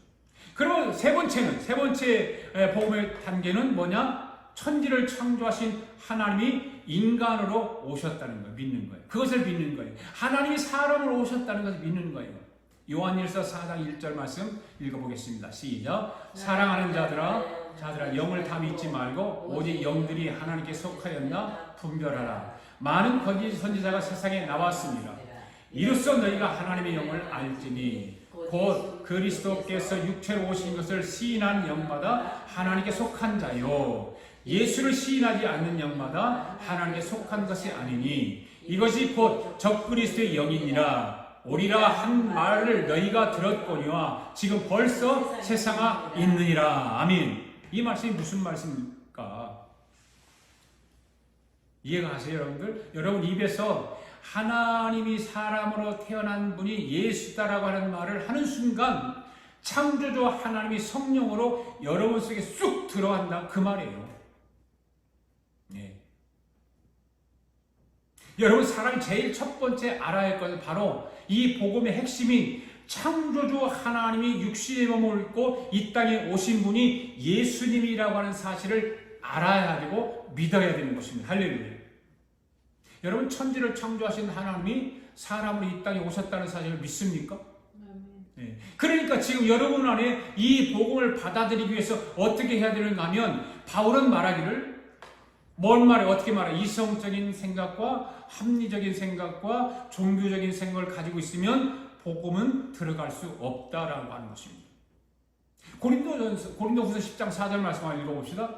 그러면 세 번째 복음의 단계는 뭐냐? 천지를 창조하신 하나님이 인간으로 오셨다는 걸 믿는 거예요. 그것을 믿는 거예요. 하나님이 사람으로 오셨다는 것을 믿는 거예요. 요한일서 4장 1절 말씀 읽어보겠습니다. 시작. 사랑하는 자들아 영을 다 믿지 말고 오직 영들이 하나님께 속하였나 분별하라. 많은 거짓 선지자가 세상에 나왔습니다. 이로써 너희가 하나님의 영을 알지니 곧 그리스도께서 육체로 오신 것을 시인한 영마다 하나님께 속한 자요 예수를 시인하지 않는 영마다 하나님께 속한 것이 아니니 이것이 곧 적그리스도의 영이니라. 오리라 한 말을 너희가 들었거니와 지금 벌써 세상에 있느니라. 아멘. 이 말씀이 무슨 말씀입니까? 이해가 가세요, 여러분들? 여러분 입에서 하나님이 사람으로 태어난 분이 예수다라고 하는 말을 하는 순간 창조주 하나님이 성령으로 여러분 속에 쑥 들어간다 그 말이에요. 네. 여러분 사람이 제일 첫 번째 알아야 할 것은 바로 이 복음의 핵심인 창조주 하나님이 육신의 몸을 입고 이 땅에 오신 분이 예수님이라고 하는 사실을 알아야 되고 믿어야 되는 것입니다. 할렐루야. 여러분 천지를 창조하신 하나님이 사람으로 이 땅에 오셨다는 사실을 믿습니까? 네. 그러니까 지금 여러분 안에 이 복음을 받아들이기 위해서 어떻게 해야 되는가 하면 바울은 말하기를 뭔 말해? 어떻게 말해? 이성적인 생각과 합리적인 생각과 종교적인 생각을 가지고 있으면 복음은 들어갈 수 없다라고 하는 것입니다. 고린도후서 10장 4절 말씀 한번 읽어봅시다.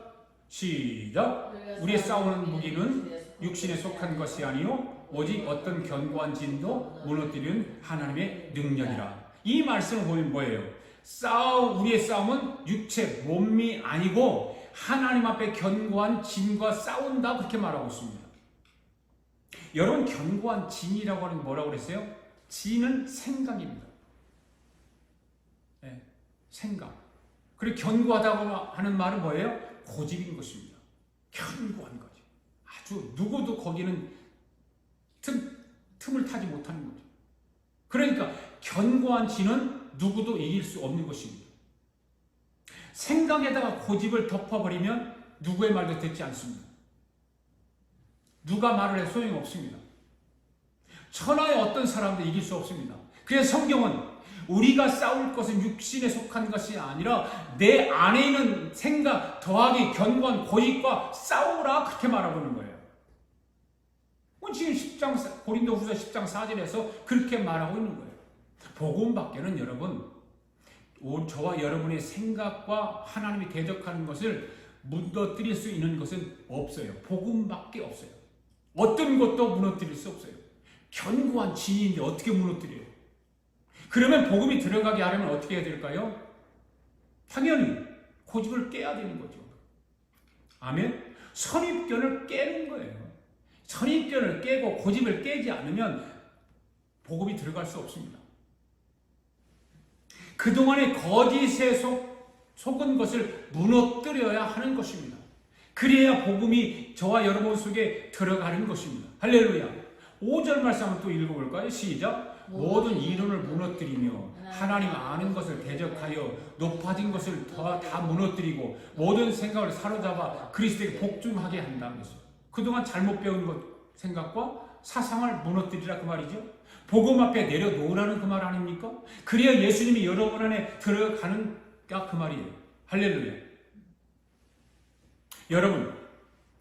시작. 우리의 싸우는 무기는 육신에 속한 것이 아니요 오직 어떤 견고한 진도 무너뜨리는 하나님의 능력이라. 이 말씀을 보면 뭐예요? 우리의 싸움은 육체 몸이 아니고 하나님 앞에 견고한 진과 싸운다, 그렇게 말하고 있습니다. 여러분, 견고한 진이라고 하는 게 뭐라고 그랬어요? 진은 생각입니다. 네, 생각. 그리고 견고하다고 하는 말은 뭐예요? 고집인 것입니다. 견고한 거죠. 아주 누구도 거기는 틈을 타지 못하는 거죠. 그러니까 견고한 진은 누구도 이길 수 없는 것입니다. 생각에다가 고집을 덮어버리면 누구의 말도 듣지 않습니다. 누가 말을 해도 소용이 없습니다. 천하의 어떤 사람도 이길 수 없습니다. 그래서 성경은 우리가 싸울 것은 육신에 속한 것이 아니라 내 안에 있는 생각 더하기 견고한 고집과 싸우라, 그렇게 말하고 있는 거예요. 지금 고린도후서 10장 4절에서 그렇게 말하고 있는 거예요. 복음 밖에는 여러분, 저와 여러분의 생각과 하나님이 대적하는 것을 무너뜨릴 수 있는 것은 없어요. 복음밖에 없어요. 어떤 것도 무너뜨릴 수 없어요. 견고한 진인데 어떻게 무너뜨려요? 그러면 복음이 들어가게 하려면 어떻게 해야 될까요? 당연히 고집을 깨야 되는 거죠. 아멘? 선입견을 깨는 거예요. 선입견을 깨고 고집을 깨지 않으면 복음이 들어갈 수 없습니다. 그동안의 거짓에 속은 것을 무너뜨려야 하는 것입니다. 그래야 복음이 저와 여러분 속에 들어가는 것입니다. 할렐루야. 5절 말씀 한번 또 읽어볼까요? 시작. 모든 이론을 무너뜨리며 하나님 아는 것을 대적하여 높아진 것을 다 무너뜨리고 모든 생각을 사로잡아 그리스도에게 복종하게 한다는 것이죠. 그동안 잘못 배운 생각과 사상을 무너뜨리라, 그 말이죠. 복음 앞에 내려놓으라는 그 말 아닙니까? 그래야 예수님이 여러분 안에 들어가는가, 그 말이에요. 할렐루야. 여러분,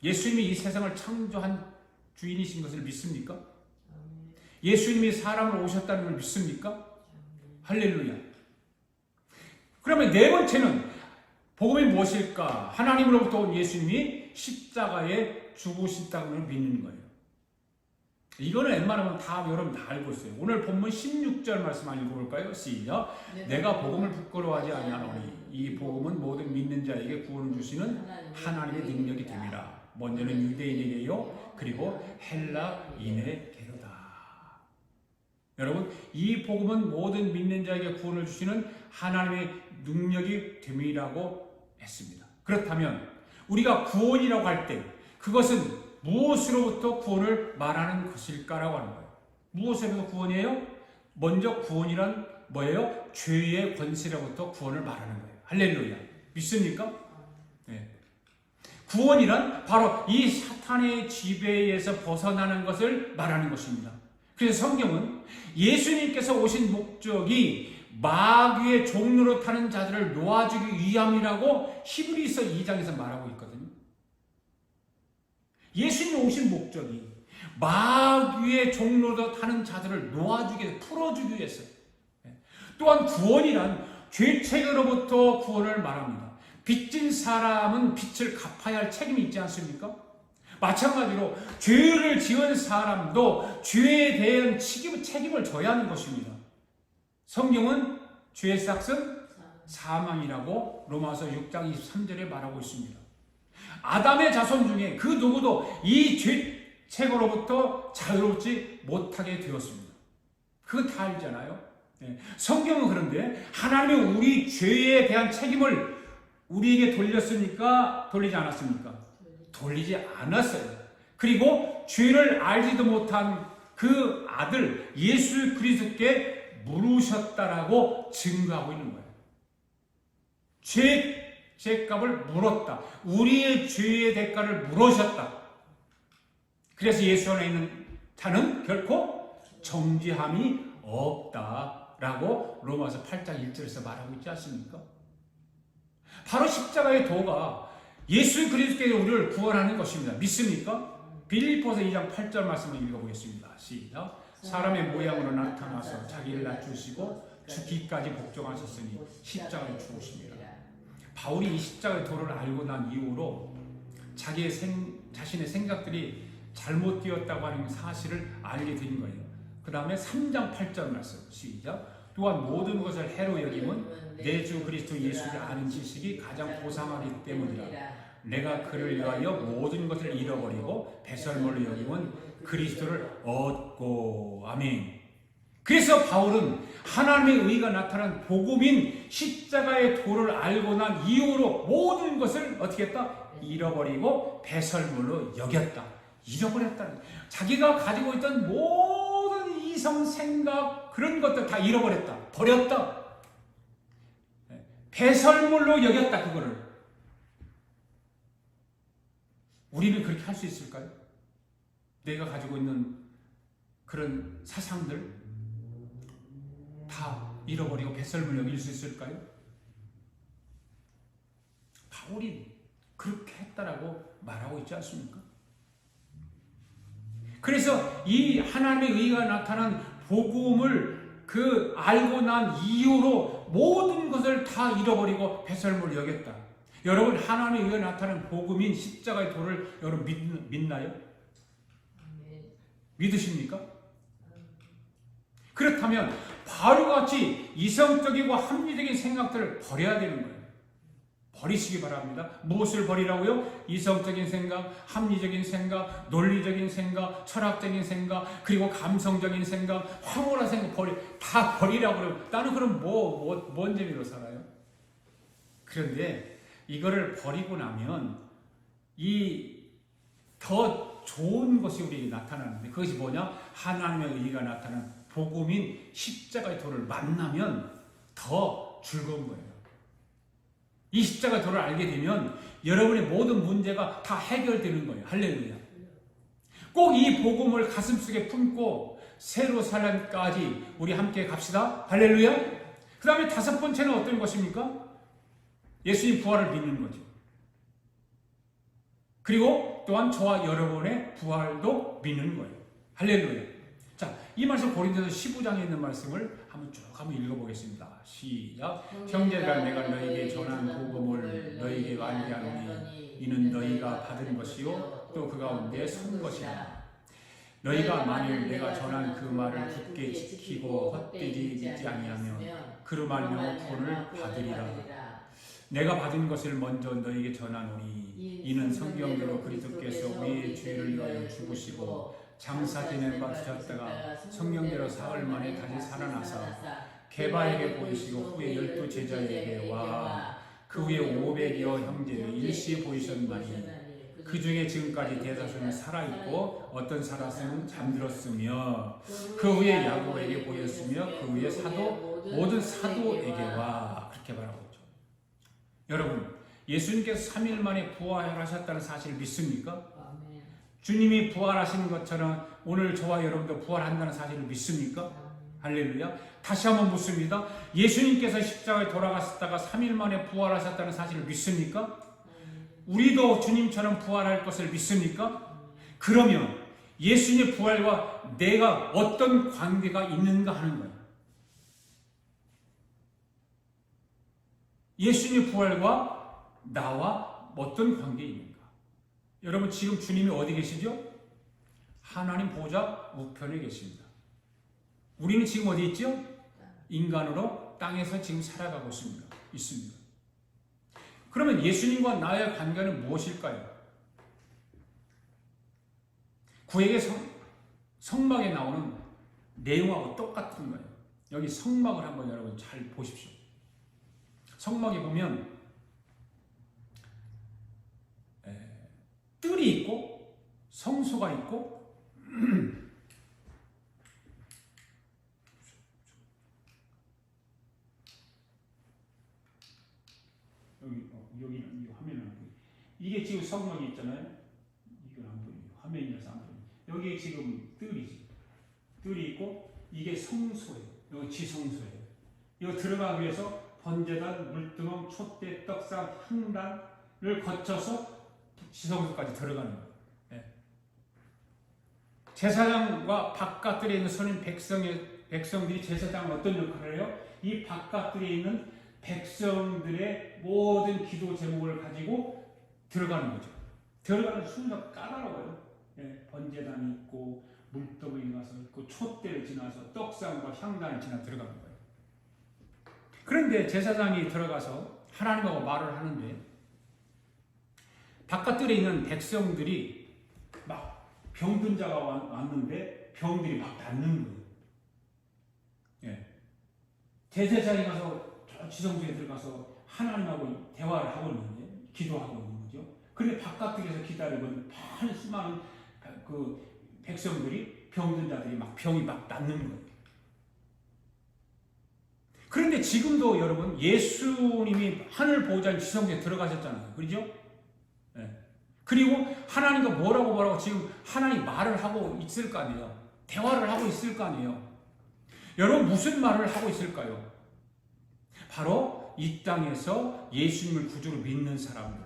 예수님이 이 세상을 창조한 주인이신 것을 믿습니까? 예수님이 사람으로 오셨다는 걸 믿습니까? 할렐루야. 그러면 네 번째는 복음이 무엇일까? 하나님으로부터 온 예수님이 십자가에 죽으셨다는 걸 믿는 거예요. 이거는 웬만하면 여러분 다 알고 있어요. 오늘 본문 16절 말씀 한번 읽어볼까요? 시작. 내가 복음을 부끄러워하지 아니하노니 이 복음은 모든 믿는 자에게 구원을 주시는 하나님의 능력이 됨이라. 먼저는 유대인에게요 그리고 헬라인에게로다. 여러분, 이 복음은 모든 믿는 자에게 구원을 주시는 하나님의 능력이 됨이라고 했습니다. 그렇다면 우리가 구원이라고 할 때 그것은 무엇으로부터 구원을 말하는 것일까라고 하는 거예요. 무엇으로부터 구원이에요? 먼저 구원이란 뭐예요? 죄의 권세로부터 구원을 말하는 거예요. 할렐루야. 믿습니까? 네. 구원이란 바로 이 사탄의 지배에서 벗어나는 것을 말하는 것입니다. 그래서 성경은 예수님께서 오신 목적이 마귀의 종로로 타는 자들을 놓아주기 위함이라고 히브리서 2장에서 말하고 있거든요. 예수님이 오신 목적이 마귀의 종로로 타는 자들을 놓아주기 위해서, 풀어주기 위해서. 또한 구원이란 죄책으로부터 구원을 말합니다. 빚진 사람은 빚을 갚아야 할 책임이 있지 않습니까? 마찬가지로 죄를 지은 사람도 죄에 대한 책임을 져야 하는 것입니다. 성경은 죄의 삭은 사망이라고 로마서 6장 23절에 말하고 있습니다. 아담의 자손 중에 그 누구도 이 죄책으로부터 자유롭지 못하게 되었습니다. 그건 다 알잖아요. 네. 성경은 그런데 하나님이 우리 죄에 대한 책임을 우리에게 돌렸습니까? 돌리지 않았습니까? 돌리지 않았어요. 그리고 죄를 알지도 못한 그 아들 예수 그리스도께 물으셨다라고 증거하고 있는 거예요. 죄값을 물었다. 우리의 죄의 대가를 물으셨다. 그래서 예수 안에 있는 자는 결코 정죄함이 없다라고 로마서 8장 1절에서 말하고 있지 않습니까? 바로 십자가의 도가 예수 그리스도께서 우리를 구원하는 것입니다. 믿습니까? 빌립보서 2장 8절 말씀을 읽어보겠습니다. 시작. 사람의 모양으로 나타나서 자기를 낮추시고 죽기까지 복종하셨으니 십자가에 죽으십니다. 바울이 이 십자가의 도를 알고 난 이후로 자신의 생각들이 잘못되었다고 하는 사실을 알게 된 거예요. 그 다음에 3장 8절 말씀 시작. 또한 모든 것을 해로 여김은 내 주 그리스도 예수를 아는 지식이 가장 고상하기 때문이라. 내가 그를 위하여 모든 것을 잃어버리고 배설물로 여김은 그리스도를 얻고. 아멘. 그래서 바울은 하나님의 의가 나타난 복음인 십자가의 도를 알고 난 이후로 모든 것을 어떻게 했다? 잃어버리고 배설물로 여겼다. 잃어버렸다는, 자기가 가지고 있던 모든 이성 생각 그런 것들 다 잃어버렸다. 버렸다. 배설물로 여겼다. 그거를. 우리는 그렇게 할 수 있을까요? 내가 가지고 있는 그런 사상들 다 잃어버리고 배설물로 여길 수 있을까요? 바울이 그렇게 했다라고 말하고 있지 않습니까? 그래서 이 하나님의 의가 나타난 복음을 알고 난 이후로 모든 것을 다 잃어버리고 배설물로 여겼다. 여러분, 하나님의 의가 나타난 복음인 십자가의 도를 여러분 믿나요? 믿으십니까? 그렇다면 바울과 같이 이성적이고 합리적인 생각들을 버려야 되는 거예요. 버리시기 바랍니다. 무엇을 버리라고요? 이성적인 생각, 합리적인 생각, 논리적인 생각, 철학적인 생각, 그리고 감성적인 생각, 황홀한 생각 다 버리라고 그래요. 나는 그럼 뭔 재미로 살아요? 그런데 이거를 버리고 나면 더 좋은 것이 우리에게 나타나는데, 그것이 뭐냐? 하나님의 의가 나타난 복음인 십자가의 도를 만나면 더 즐거운 거예요. 이 십자가의 도를 알게 되면 여러분의 모든 문제가 다 해결되는 거예요. 할렐루야. 꼭 이 복음을 가슴속에 품고 새로 살란까지 우리 함께 갑시다. 할렐루야. 그 다음에 다섯 번째는 어떤 것입니까? 예수님 부활을 믿는 거죠. 그리고 또한 저와 여러분의 부활도 믿는 거예요. 할렐루야. 자, 이 말씀 고린도서 15장에 있는 말씀을 한번 읽어보겠습니다. 시작. 형제들아, 내가 너희에게 전한 복음을 너희에게 알게 하노니 이는 너희가 받은 것이요 또 그 가운데 선 것이라. 너희가 만일 내가 전한 그 말을 굳게 지키고 헛되이 믿지 아니하면 그로 말미암아 구원을 받으리라. 내가 받은 것을 먼저 너희에게 전하노니 이는 성경대로 그리스도께서 우리의 죄를 위하여 죽으시고 장사 지낸 바 드셨다가 성령대로 사흘 만에 다시 살아나사 게바에게 보이시고 후에 12 제자에게와 그 후에 500여 형제를 일시에 보이셨나니 그 중에 지금까지 대다수는 살아있고 어떤 사람은 잠들었으며 그 후에 야고보에게 보였으며 그 후에 모든 사도에게와 그렇게 말하고 있죠. 여러분, 예수님께서 3일 만에 부활하셨다는 사실을 믿습니까? 주님이 부활하신 것처럼 오늘 저와 여러분도 부활한다는 사실을 믿습니까? 할렐루야. 다시 한번 묻습니다. 예수님께서 십자가에 돌아가셨다가 3일 만에 부활하셨다는 사실을 믿습니까? 우리도 주님처럼 부활할 것을 믿습니까? 그러면 예수님의 부활과 내가 어떤 관계가 있는가 하는 거예요. 예수님의 부활과 나와 어떤 관계가 있는가? 여러분, 지금 주님이 어디 계시죠? 하나님 보좌 우편에 계십니다. 우리는 지금 어디 있죠? 인간으로 땅에서 지금 살아가고 있습니다. 그러면 예수님과 나의 관계는 무엇일까요? 구약의 성막에 나오는 내용하고 똑같은 거예요. 여기 성막을 한번 여러분 잘 보십시오. 성막에 보면 뜰이 있고 성소가 있고 여기는 이 화면은 안 보여요. 이게 지금 성막이 있잖아요. 이건 안 보여요. 화면이라서 안 보여요. 여기에 지금 뜰이 있고 이게 성소예요. 여기 지성소예요. 이거 들어가기 위해서 번제단, 물두멍, 촛대, 떡상, 향단 거쳐서 지성소까지 들어가는 거예요. 예. 제사장과 바깥들에 있는 선인 백성들이 제사장은 어떤 역할을 해요? 이 바깥들에 있는 백성들의 모든 기도 제목을 가지고 들어가는 거죠. 들어가는 순서가 까다로워요. 예. 번제단이 있고 물떡이 가서 있고 촛대를 지나서 떡상과 향단을 지나 들어가는 거예요. 그런데 제사장이 들어가서 하나님하고 말을 하는데 바깥들에 있는 백성들이 막 병든 자가 왔는데 병들이 막 낫는 거예요. 예. 제사장이 가서 저 지성소에 들어가서 하나님하고 대화를 하고 있는데 기도하고 있는 거죠. 그런데 바깥에서 기다리고 있는 많은 수많은 그 백성들이 병든 자들이 막 병이 막 낫는 거예요. 그런데 지금도 여러분 예수님이 하늘 보호자인 지성소에 들어가셨잖아요. 그렇죠? 네. 그리고 하나님과 뭐라고 지금 하나님 말을 하고 있을 거 아니에요. 대화를 하고 있을 거 아니에요. 여러분 무슨 말을 하고 있을까요? 바로 이 땅에서 예수님을 구주로 믿는 사람들,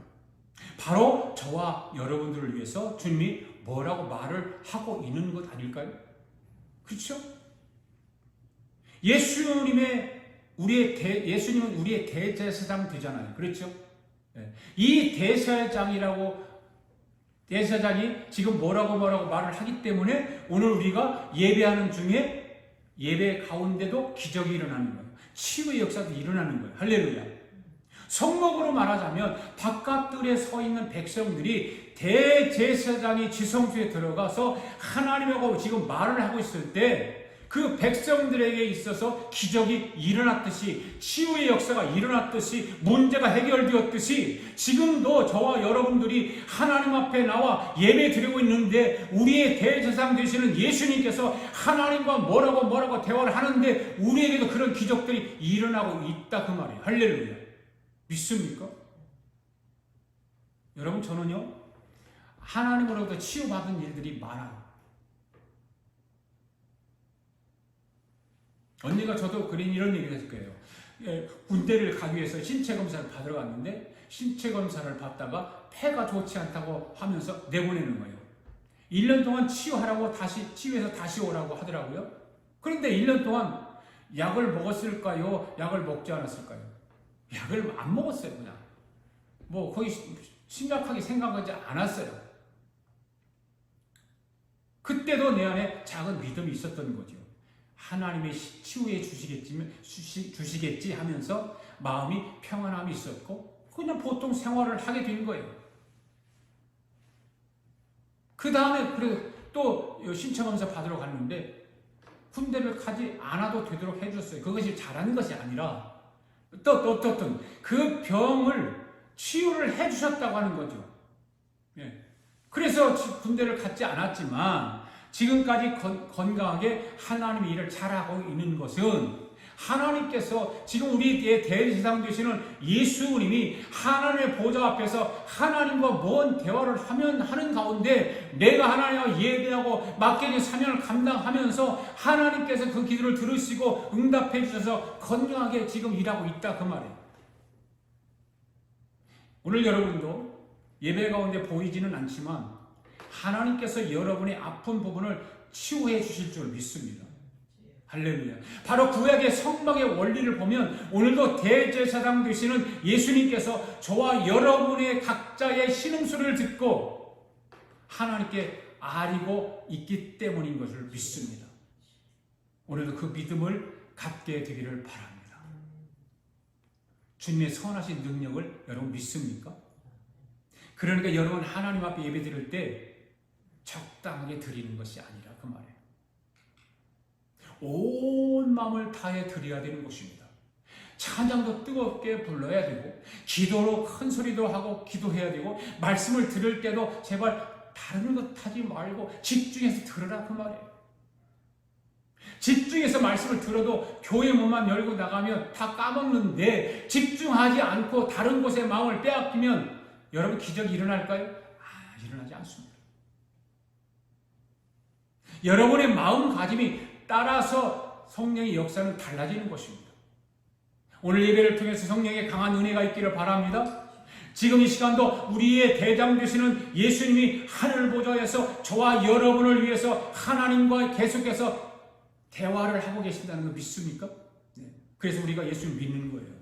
바로 저와 여러분들을 위해서 주님이 뭐라고 말을 하고 있는 것 아닐까요? 그렇죠? 예수님은 우리의 대제사장 되잖아요. 그렇죠? 네. 이 대제사장이 지금 뭐라고 말을 하기 때문에 오늘 우리가 예배하는 중에 예배 가운데도 기적이 일어나는 거예요. 치유의 역사도 일어나는 거예요. 할렐루야. 성목으로 말하자면 바깥들에 서 있는 백성들이 대제사장이 지성소에 들어가서 하나님하고 지금 말을 하고 있을 때 그 백성들에게 있어서 기적이 일어났듯이 치유의 역사가 일어났듯이 문제가 해결되었듯이 지금도 저와 여러분들이 하나님 앞에 나와 예배 드리고 있는데 우리의 대제사장 되시는 예수님께서 하나님과 뭐라고 대화를 하는데 우리에게도 그런 기적들이 일어나고 있다 그 말이에요. 할렐루야. 믿습니까? 여러분 저는요 하나님으로부터 치유받은 일들이 많아요. 언니가 저도 이런 얘기를 했을 거예요. 예, 군대를 가기 위해서 신체 검사를 받으러 갔는데 신체 검사를 받다가 폐가 좋지 않다고 하면서 내보내는 거예요. 1년 동안 치유하라고 치유해서 다시 오라고 하더라고요. 그런데 1년 동안 약을 먹었을까요? 약을 먹지 않았을까요? 약을 안 먹었어요. 그냥 거의 심각하게 생각하지 않았어요. 그때도 내 안에 작은 믿음이 있었던 거죠. 하나님의 치유해 주시겠지 하면서 마음이 평안함이 있었고 그냥 보통 생활을 하게 된 거예요. 그 다음에 그래도 또 신체검사 받으러 갔는데 군대를 가지 않아도 되도록 해줬어요. 그것이 잘하는 것이 아니라 어떤 그 병을 치유를 해주셨다고 하는 거죠. 예. 그래서 군대를 갔지 않았지만 지금까지 건강하게 하나님의 일을 잘하고 있는 것은 하나님께서 지금 우리의 대제사장 되시는 예수님이 하나님의 보좌 앞에서 하나님과 뭔 대화를 하는 가운데 내가 하나님과 예배하고 맡겨진 사명을 감당하면서 하나님께서 그 기도를 들으시고 응답해 주셔서 건강하게 지금 일하고 있다 그 말이에요. 오늘 여러분도 예배 가운데 보이지는 않지만 하나님께서 여러분의 아픈 부분을 치유해 주실 줄 믿습니다. 할렐루야. 바로 구약의 성막의 원리를 보면 오늘도 대제사장 되시는 예수님께서 저와 여러분의 각자의 신음소리를 듣고 하나님께 아리고 있기 때문인 것을 믿습니다. 오늘도 그 믿음을 갖게 되기를 바랍니다. 주님의 선하신 능력을 여러분 믿습니까? 그러니까 여러분 하나님 앞에 예배 드릴 때 적당하게 드리는 것이 아니라 그 말이에요. 온 마음을 다해 드려야 되는 것입니다. 찬양도 뜨겁게 불러야 되고 기도로 큰 소리도 하고 기도해야 되고 말씀을 들을 때도 제발 다른 것 하지 말고 집중해서 들으라 그 말이에요. 집중해서 말씀을 들어도 교회 문만 열고 나가면 다 까먹는데 집중하지 않고 다른 곳에 마음을 빼앗기면 여러분 기적이 일어날까요? 일어나지 않습니다. 여러분의 마음가짐이 따라서 성령의 역사는 달라지는 것입니다. 오늘 예배를 통해서 성령의 강한 은혜가 있기를 바랍니다. 지금 이 시간도 우리의 대장 되시는 예수님이 하늘 보좌에서 저와 여러분을 위해서 하나님과 계속해서 대화를 하고 계신다는 거 믿습니까? 그래서 우리가 예수를 믿는 거예요.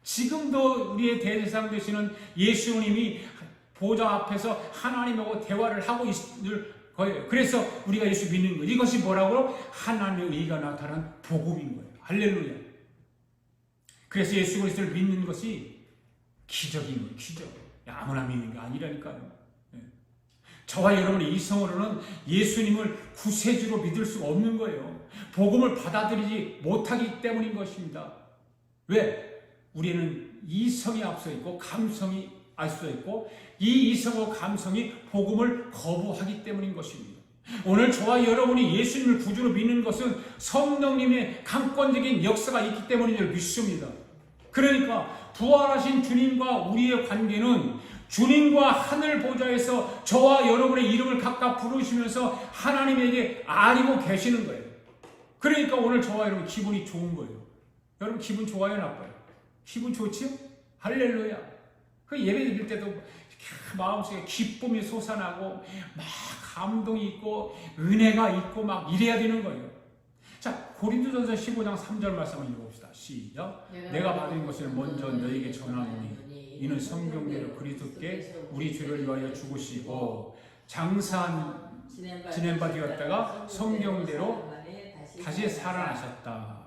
지금도 우리의 대장 되시는 예수님이 보좌 앞에서 하나님하고 대화를 하고 있을 거예요. 그래서 우리가 예수 믿는 거예요. 이것이 뭐라고? 하나님의 의가 나타난 복음인 거예요. 할렐루야. 그래서 예수 그리스도를 믿는 것이 기적인 거예요. 기적. 아무나 믿는 게 아니라니까요. 저와 여러분의 이성으로는 예수님을 구세주로 믿을 수가 없는 거예요. 복음을 받아들이지 못하기 때문인 것입니다. 왜? 우리는 이성이 앞서 있고 감성이 앞서 있고 이 이성과 감성이 복음을 거부하기 때문인 것입니다. 오늘 저와 여러분이 예수님을 구주로 믿는 것은 성령님의 강권적인 역사가 있기 때문인 줄 믿습니다. 그러니까 부활하신 주님과 우리의 관계는 주님과 하늘 보좌에서 저와 여러분의 이름을 각각 부르시면서 하나님에게 아리고 계시는 거예요. 그러니까 오늘 저와 여러분 기분이 좋은 거예요. 여러분 기분 좋아요, 나빠요? 기분 좋지요? 할렐루야. 그 예배 드릴 때도 마음속에 기쁨이 솟아나고 막 감동이 있고 은혜가 있고 막 이래야 되는 거예요. 자, 고린도전서 15장 3절 말씀을 읽어봅시다. 시작. 내가 받은 것을 먼저 너에게 전하노니 이는 성경대로 그리스도께 우리 주를 위하여 죽으시고 장사한 지낸 바 되었다가 성경대로 다시 살아나셨다.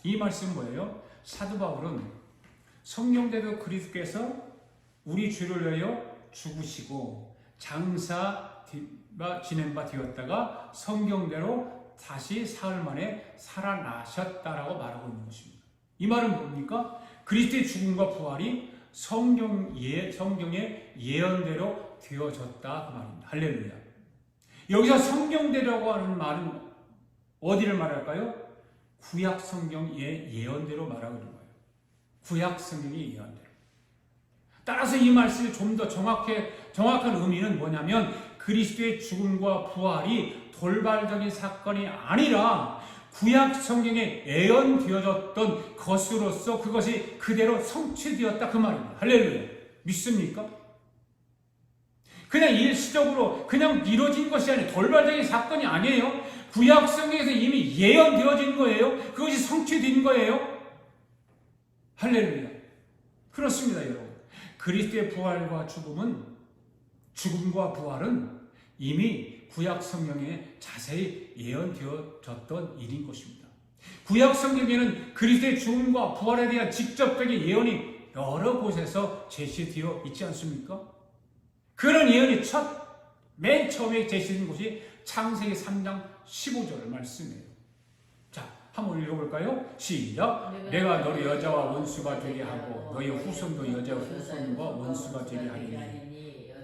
이 말씀은 뭐예요? 사도 바울은 성경대로 그리스도께서 우리 주를 위하여 죽으시고 장사가 지낸 바 되었다가 성경대로 다시 사흘 만에 살아나셨다라고 말하고 있는 것입니다. 이 말은 뭡니까? 그리스도의 죽음과 부활이 성경의 예언대로 되어졌다 그 말입니다. 할렐루야. 여기서 성경대로라고 하는 말은 어디를 말할까요? 구약 성경의 예언대로 말하고 있는 거예요. 구약 성경의 예언대로. 따라서 이 말씀이 좀 더 정확한 의미는 뭐냐면 그리스도의 죽음과 부활이 돌발적인 사건이 아니라 구약 성경에 예언되어졌던 것으로서 그것이 그대로 성취되었다 그 말입니다. 할렐루야. 믿습니까? 그냥 일시적으로 그냥 이루어진 것이 아니라 돌발적인 사건이 아니에요. 구약 성경에서 이미 예언되어진 거예요. 그것이 성취된 거예요. 할렐루야. 그렇습니다, 여러분. 그리스도의 부활과 죽음과 부활은 이미 구약 성경에 자세히 예언되어졌던 일인 것입니다. 구약 성경에는 그리스도의 죽음과 부활에 대한 직접적인 예언이 여러 곳에서 제시되어 있지 않습니까? 그런 예언이 맨 처음에 제시된 곳이 창세기 3장 15절 말씀이에요. 자, 한번 읽어볼까요? 시작. 내가 너를 여자와 원수가 되게 하고 너의 후손도 여자와 후손과 원수가 되게 하리니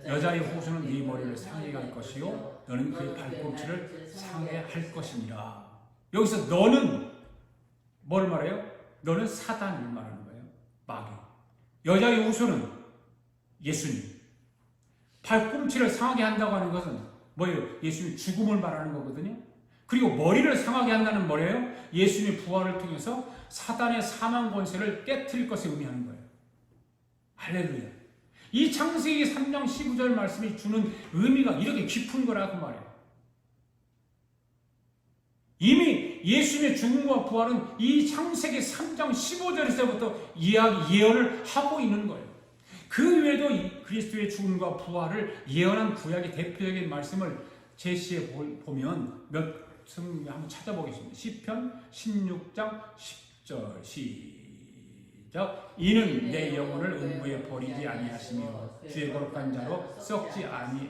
여자의 후손은 네 머리를 상하게 할 것이요 너는 그의 발꿈치를 상하게 할 것이니라. 여기서 너는 뭘 말해요? 너는 사단을 말하는 거예요. 마귀. 여자의 후손은 예수님. 발꿈치를 상하게 한다고 하는 것은 뭐예요? 예수님의 죽음을 말하는 거거든요. 그리고 머리를 상하게 한다는 뭐예요? 예수님의 부활을 통해서 사단의 사망 권세를 깨트릴 것을 의미하는 거예요. 할렐루야. 이 창세기 3장 15절 말씀이 주는 의미가 이렇게 깊은 거라고 말해요. 이미 예수님의 죽음과 부활은 이 창세기 3장 15절에서부터 예언을 하고 있는 거예요. 그 외에도 그리스도의 죽음과 부활을 예언한 구약의 대표적인 말씀을 제시해 보면 한번 찾아보겠습니다. 시편 16장 10절 시작. 이는 내 영혼을 음부에 버리지 아니하시며 주의 거룩한 자로 썩지 아니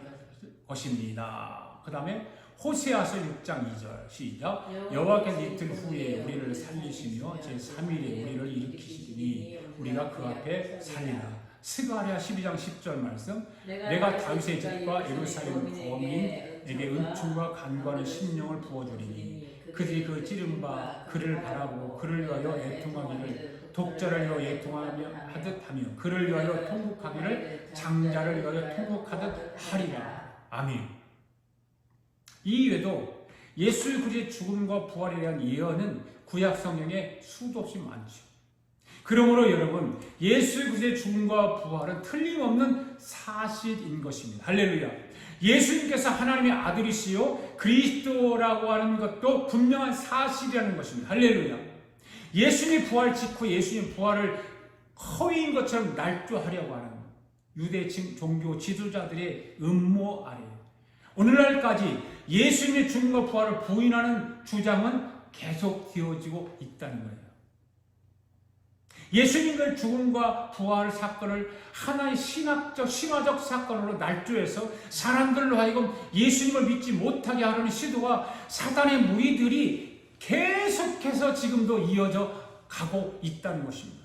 것입니다. 그 다음에 호세아서 6장 2절 시작. 여호와께서 이틀 후에 우리를 살리시며 제3일에 우리를 일으키시니 우리가 그 앞에 살리라. 스가랴 12장 10절 말씀. 내가 다윗의 집과 예루살렘 거민에게 은총과 간구하는 심령을 부어주리니 그들이 그 찌른 바 그를 바라보고 그를 위하여 애통하기를 독자를 위하여 애통하며 하듯 하며 그를 위하여 통곡하기를 장자를 위하여 통곡하듯 하리라. 아멘. 이 외에도 예수 그리스도의 죽음과 부활에 대한 예언은 구약 성경에 수도 없이 많죠. 그러므로 여러분, 예수 그리스도의 죽음과 부활은 틀림없는 사실인 것입니다. 할렐루야. 예수님께서 하나님의 아들이시요 그리스도라고 하는 것도 분명한 사실이라는 것입니다. 할렐루야. 예수님이 부활 직후 예수님 부활을 허위인 것처럼 날조하려고 하는 유대 종교 지도자들의 음모 아래 오늘날까지 예수님의 죽음과 부활을 부인하는 주장은 계속 되어지고 있다는 거예요. 예수님의 죽음과 부활 사건을 하나의 신화적 사건으로 날조해서 사람들로 하여금 예수님을 믿지 못하게 하려는 시도가 사단의 무리들이 계속해서 지금도 이어져 가고 있다는 것입니다.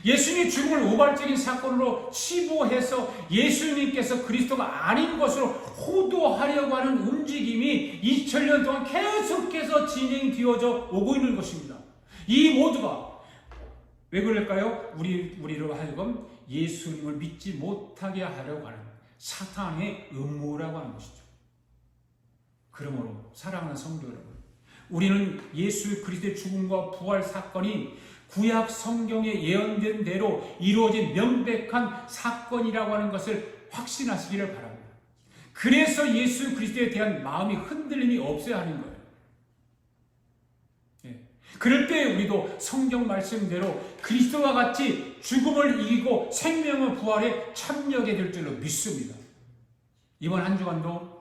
예수님의 죽음을 우발적인 사건으로 치부해서 예수님께서 그리스도가 아닌 것으로 호도하려고 하는 움직임이 2000년 동안 계속해서 진행되어져 오고 있는 것입니다. 이 모두가 왜 그럴까요? 우리로 하여금 예수님을 믿지 못하게 하려고 하는 사탄의 음모라고 하는 것이죠. 그러므로 사랑하는 성도 여러분, 우리는 예수 그리스도의 죽음과 부활 사건이 구약 성경에 예언된 대로 이루어진 명백한 사건이라고 하는 것을 확신하시기를 바랍니다. 그래서 예수 그리스도에 대한 마음이 흔들림이 없어야 하는 거예요. 그럴 때 우리도 성경 말씀대로 그리스도와 같이 죽음을 이기고 생명의 부활에 참여하게 될 줄로 믿습니다. 이번 한 주간도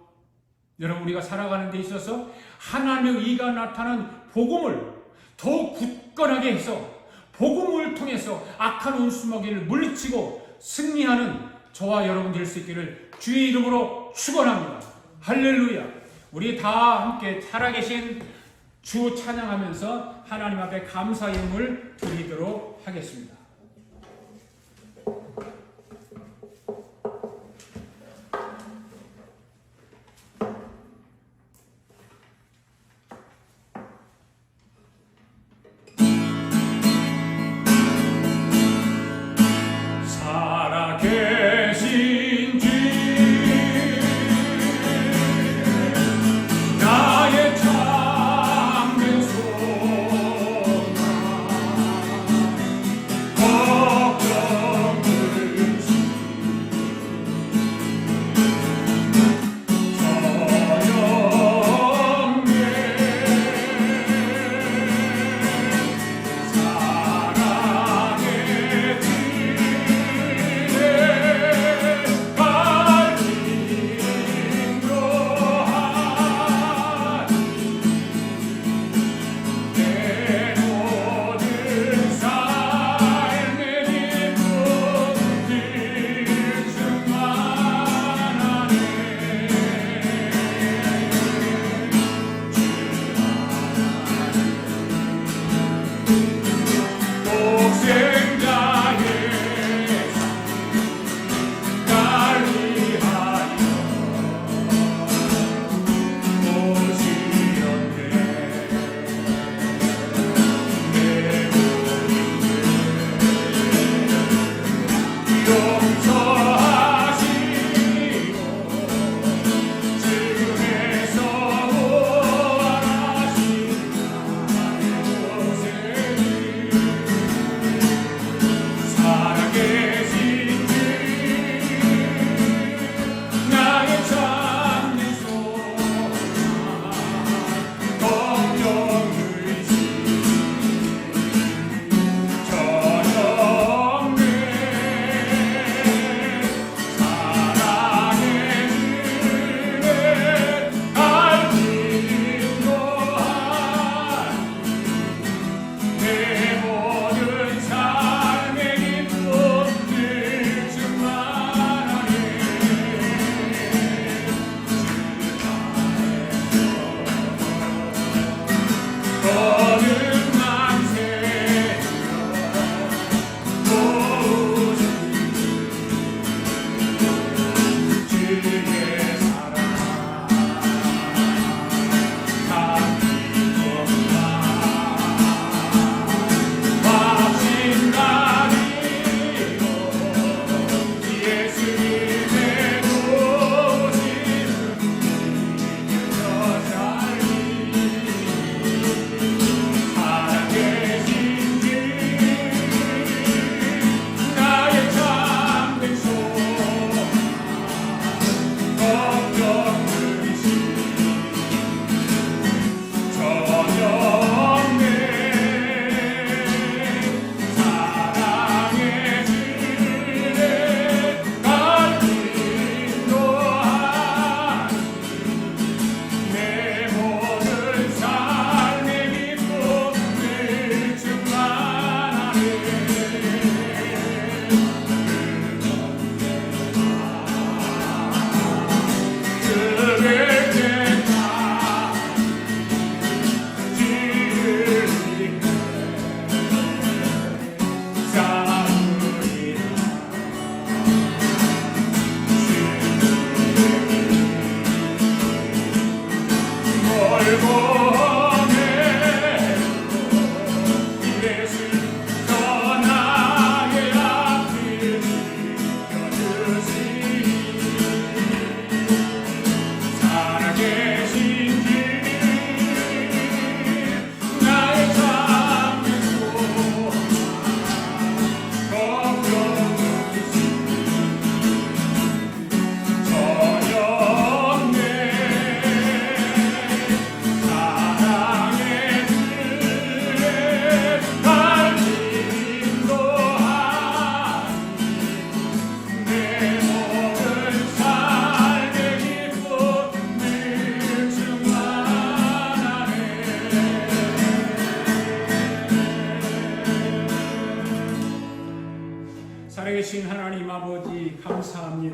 여러분 우리가 살아가는 데 있어서 하나님의 의가 나타난 복음을 더 굳건하게 해서 복음을 통해서 악한 원수마귀를 물리치고 승리하는 저와 여러분 될 수 있기를 주의 이름으로 축원합니다. 할렐루야. 우리 다 함께 살아계신 주 찬양하면서 하나님 앞에 감사의 힘을 드리도록 하겠습니다.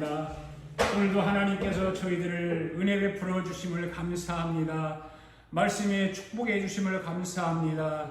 감사합니다. 오늘도 하나님께서 저희들을 은혜 베풀어 주심을 감사합니다. 말씀에 축복해 주심을 감사합니다.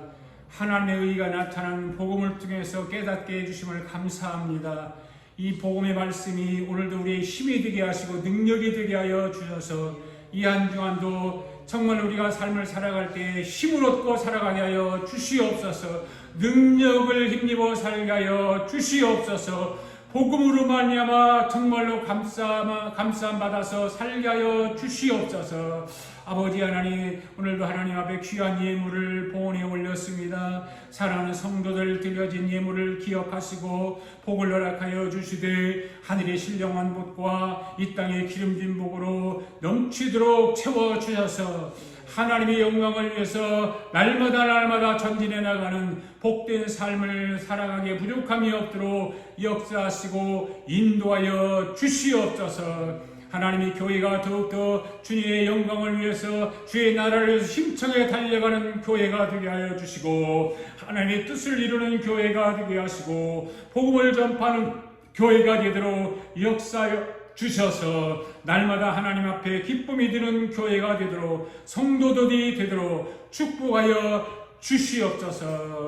하나님의 의가 나타난 복음을 통해서 깨닫게 해주심을 감사합니다. 이 복음의 말씀이 오늘도 우리의 힘이 되게 하시고 능력이 되게 하여 주셔서 이 한 주간도 정말 우리가 삶을 살아갈 때 힘을 얻고 살아가게 하여 주시옵소서. 능력을 힘입어 살게 하여 주시옵소서. 복음으로 말미암아 정말로 감사함 받아서 살게 하여 주시옵소서. 아버지 하나님, 오늘도 하나님 앞에 귀한 예물을 봉헌에 올렸습니다. 사랑하는 성도들 드려진 예물을 기억하시고 복을 허락하여 주시되 하늘의 신령한 복과 이 땅의 기름진 복으로 넘치도록 채워주셔서 하나님의 영광을 위해서 날마다 전진해 나가는 복된 삶을 살아가기에 부족함이 없도록 역사하시고 인도하여 주시옵소서. 하나님의 교회가 더욱더 주님의 영광을 위해서 주의 나라를 위해서 힘차게 달려가는 교회가 되게 하여 주시고 하나님의 뜻을 이루는 교회가 되게 하시고 복음을 전파하는 교회가 되도록 역사하여 주셔서 날마다 하나님 앞에 기쁨이 드는 교회가 되도록 성도들이 되도록 축복하여 주시옵소서.